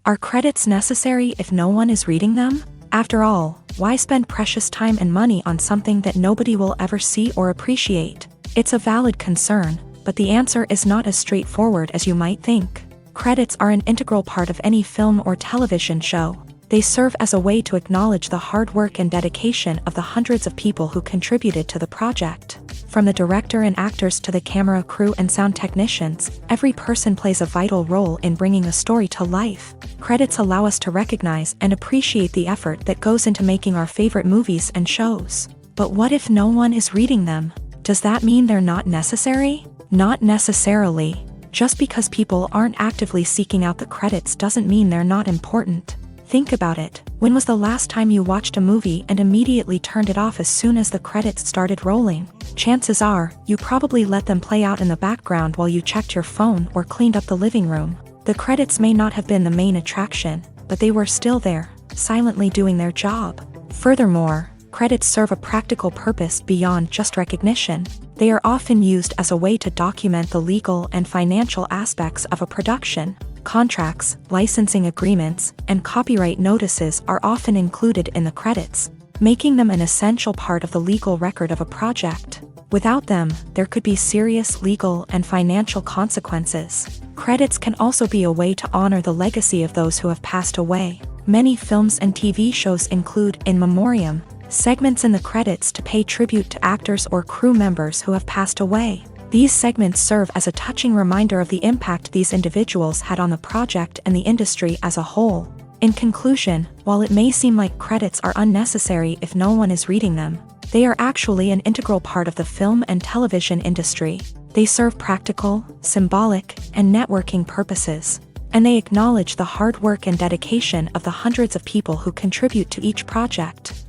Are credits necessary if no one is reading them? After all, why spend precious time and money on something that nobody will ever see or appreciate? It's a valid concern, but the answer is not as straightforward as you might think. Credits are an integral part of any film or television show. They serve as a way to acknowledge the hard work and dedication of the hundreds of people who contributed to the project. From the director and actors to the camera crew and sound technicians, every person plays a vital role in bringing a story to life. Credits allow us to recognize and appreciate the effort that goes into making our favorite movies and shows. But what if no one is reading them? Does that mean they're not necessary? Not necessarily. Just because people aren't actively seeking out the credits doesn't mean they're not important. Think about it. When was the last time you watched a movie and immediately turned it off as soon as the credits started rolling? Chances are, you probably let them play out in the background while you checked your phone or cleaned up the living room. The credits may not have been the main attraction, but they were still there, silently doing their job. Furthermore, credits serve a practical purpose beyond just recognition. They are often used as a way to document the legal and financial aspects of a production. Contracts, licensing agreements, and copyright notices are often included in the credits, making them an essential part of the legal record of a project. Without them, there could be serious legal and financial consequences. Credits can also be a way to honor the legacy of those who have passed away. Many films and TV shows include in memoriam segments in the credits to pay tribute to actors or crew members who have passed away. These segments serve as a touching reminder of the impact these individuals had on the project and the industry as a whole. In conclusion, while it may seem like credits are unnecessary if no one is reading them, they are actually an integral part of the film and television industry. They serve practical, symbolic, and networking purposes, and they acknowledge the hard work and dedication of the hundreds of people who contribute to each project.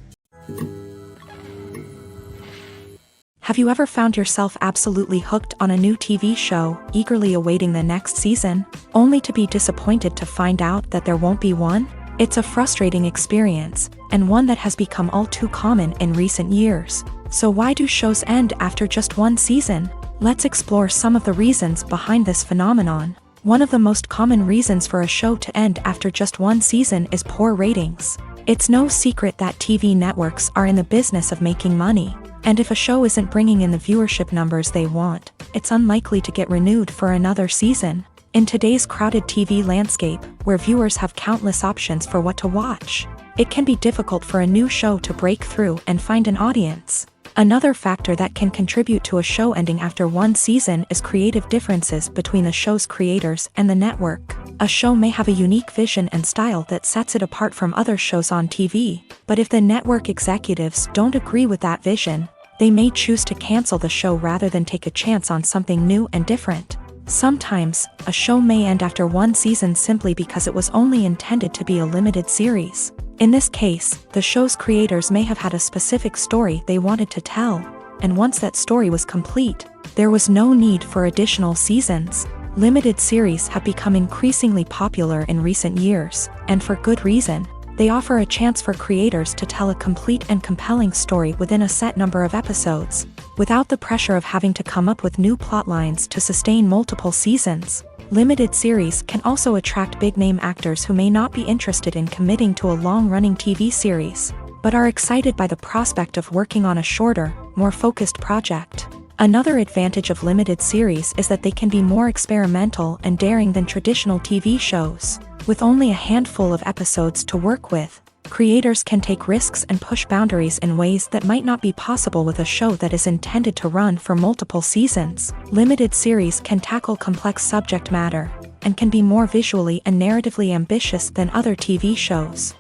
Have you ever found yourself absolutely hooked on a new TV show, eagerly awaiting the next season, only to be disappointed to find out that there won't be one? It's a frustrating experience, and one that has become all too common in recent years. So why do shows end after just one season? Let's explore some of the reasons behind this phenomenon. One of the most common reasons for a show to end after just one season is poor ratings. It's no secret that TV networks are in the business of making money. And if a show isn't bringing in the viewership numbers they want, it's unlikely to get renewed for another season. In today's crowded TV landscape, where viewers have countless options for what to watch, it can be difficult for a new show to break through and find an audience. Another factor that can contribute to a show ending after one season is creative differences between the show's creators and the network. A show may have a unique vision and style that sets it apart from other shows on TV, but if the network executives don't agree with that vision, they may choose to cancel the show rather than take a chance on something new and different. Sometimes, a show may end after one season simply because it was only intended to be a limited series. In this case, the show's creators may have had a specific story they wanted to tell, and once that story was complete, there was no need for additional seasons. Limited series have become increasingly popular in recent years, and for good reason. They offer a chance for creators to tell a complete and compelling story within a set number of episodes, without the pressure of having to come up with new plotlines to sustain multiple seasons. Limited series can also attract big-name actors who may not be interested in committing to a long-running TV series, but are excited by the prospect of working on a shorter, more focused project. Another advantage of limited series is that they can be more experimental and daring than traditional TV shows. With only a handful of episodes to work with, creators can take risks and push boundaries in ways that might not be possible with a show that is intended to run for multiple seasons. Limited series can tackle complex subject matter, and can be more visually and narratively ambitious than other TV shows.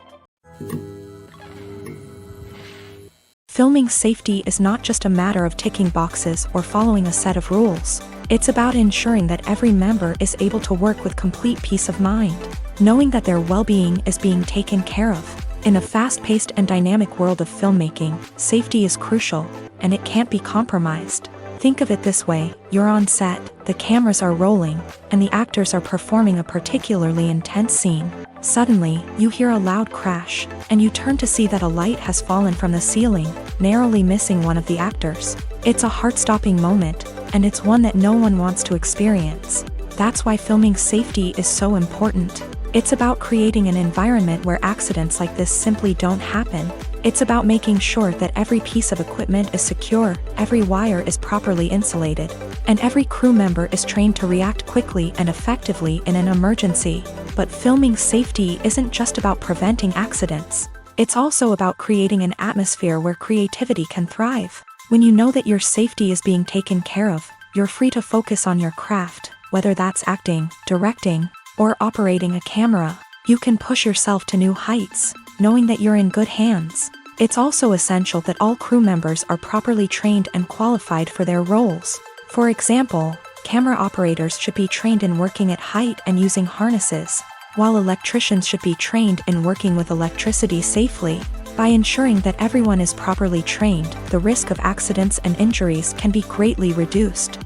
Filming safety is not just a matter of ticking boxes or following a set of rules. It's about ensuring that every member is able to work with complete peace of mind, knowing that their well-being is being taken care of. In a fast-paced and dynamic world of filmmaking, safety is crucial, and it can't be compromised. Think of it this way: you're on set, the cameras are rolling, and the actors are performing a particularly intense scene. Suddenly, you hear a loud crash, and you turn to see that a light has fallen from the ceiling, narrowly missing one of the actors. It's a heart-stopping moment, and it's one that no one wants to experience. That's why filming safety is so important. It's about creating an environment where accidents like this simply don't happen. It's about making sure that every piece of equipment is secure, every wire is properly insulated, and every crew member is trained to react quickly and effectively in an emergency. But filming safety isn't just about preventing accidents. It's also about creating an atmosphere where creativity can thrive. When you know that your safety is being taken care of, you're free to focus on your craft, whether that's acting, directing, or operating a camera. You can push yourself to new heights, knowing that you're in good hands. It's also essential that all crew members are properly trained and qualified for their roles. For example, camera operators should be trained in working at height and using harnesses, while electricians should be trained in working with electricity safely. By ensuring that everyone is properly trained, the risk of accidents and injuries can be greatly reduced.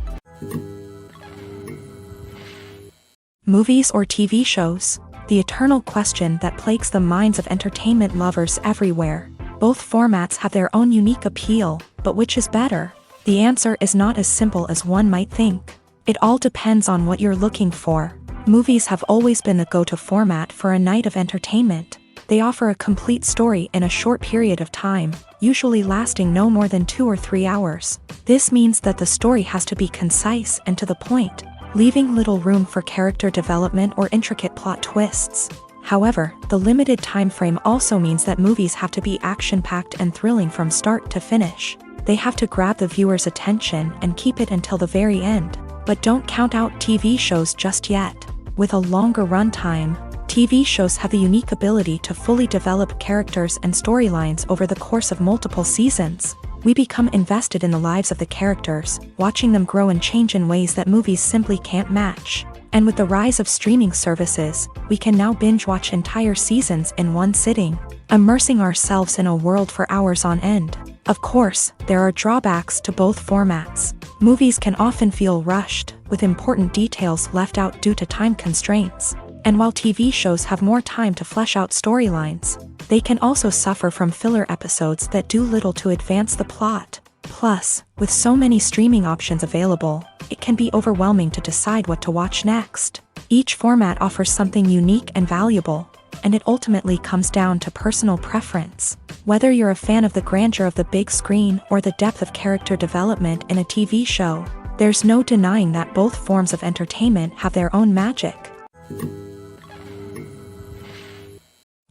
Movies or TV shows? The eternal question that plagues the minds of entertainment lovers everywhere. Both formats have their own unique appeal, but which is better? The answer is not as simple as one might think. It all depends on what you're looking for. Movies have always been the go-to format for a night of entertainment. They offer a complete story in a short period of time, usually lasting no more than 2 or 3 hours. This means that the story has to be concise and to the point, leaving little room for character development or intricate plot twists. However, the limited time frame also means that movies have to be action-packed and thrilling from start to finish. They have to grab the viewer's attention and keep it until the very end. But don't count out TV shows just yet. With a longer runtime, TV shows have the unique ability to fully develop characters and storylines over the course of multiple seasons. We become invested in the lives of the characters, watching them grow and change in ways that movies simply can't match. And with the rise of streaming services, we can now binge-watch entire seasons in one sitting, immersing ourselves in a world for hours on end. Of course, there are drawbacks to both formats. Movies can often feel rushed, with important details left out due to time constraints. And while TV shows have more time to flesh out storylines, they can also suffer from filler episodes that do little to advance the plot. Plus, with so many streaming options available, it can be overwhelming to decide what to watch next. Each format offers something unique and valuable, and it ultimately comes down to personal preference. Whether you're a fan of the grandeur of the big screen or the depth of character development in a TV show, there's no denying that both forms of entertainment have their own magic.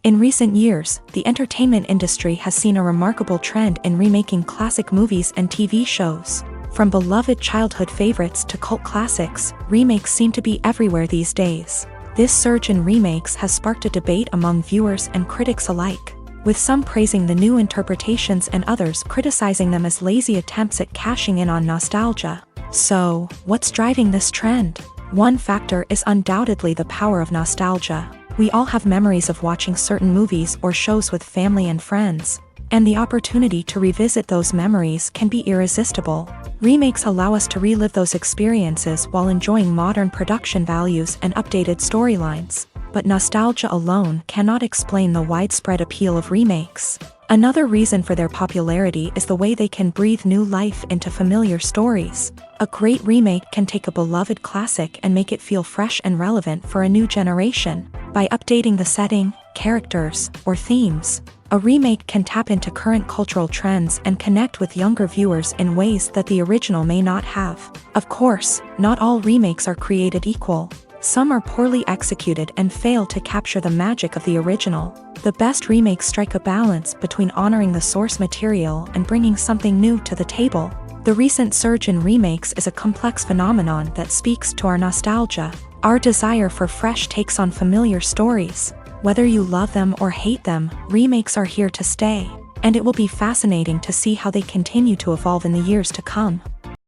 In recent years, the entertainment industry has seen a remarkable trend in remaking classic movies and TV shows. From beloved childhood favorites to cult classics, remakes seem to be everywhere these days. This surge in remakes has sparked a debate among viewers and critics alike, with some praising the new interpretations and others criticizing them as lazy attempts at cashing in on nostalgia. So, what's driving this trend? One factor is undoubtedly the power of nostalgia. We all have memories of watching certain movies or shows with family and friends, and the opportunity to revisit those memories can be irresistible. Remakes allow us to relive those experiences while enjoying modern production values and updated storylines. but nostalgia alone cannot explain the widespread appeal of remakes. Another reason for their popularity is the way they can breathe new life into familiar stories. A great remake can take a beloved classic and make it feel fresh and relevant for a new generation. By updating the setting, characters, or themes, a remake can tap into current cultural trends and connect with younger viewers in ways that the original may not have. Of course, not all remakes are created equal. Some are poorly executed and fail to capture the magic of the original. The best remakes strike a balance between honoring the source material and bringing something new to the table. The recent surge in remakes is a complex phenomenon that speaks to our nostalgia, our desire for fresh takes on familiar stories. Whether you love them or hate them, remakes are here to stay, and it will be fascinating to see how they continue to evolve in the years to come.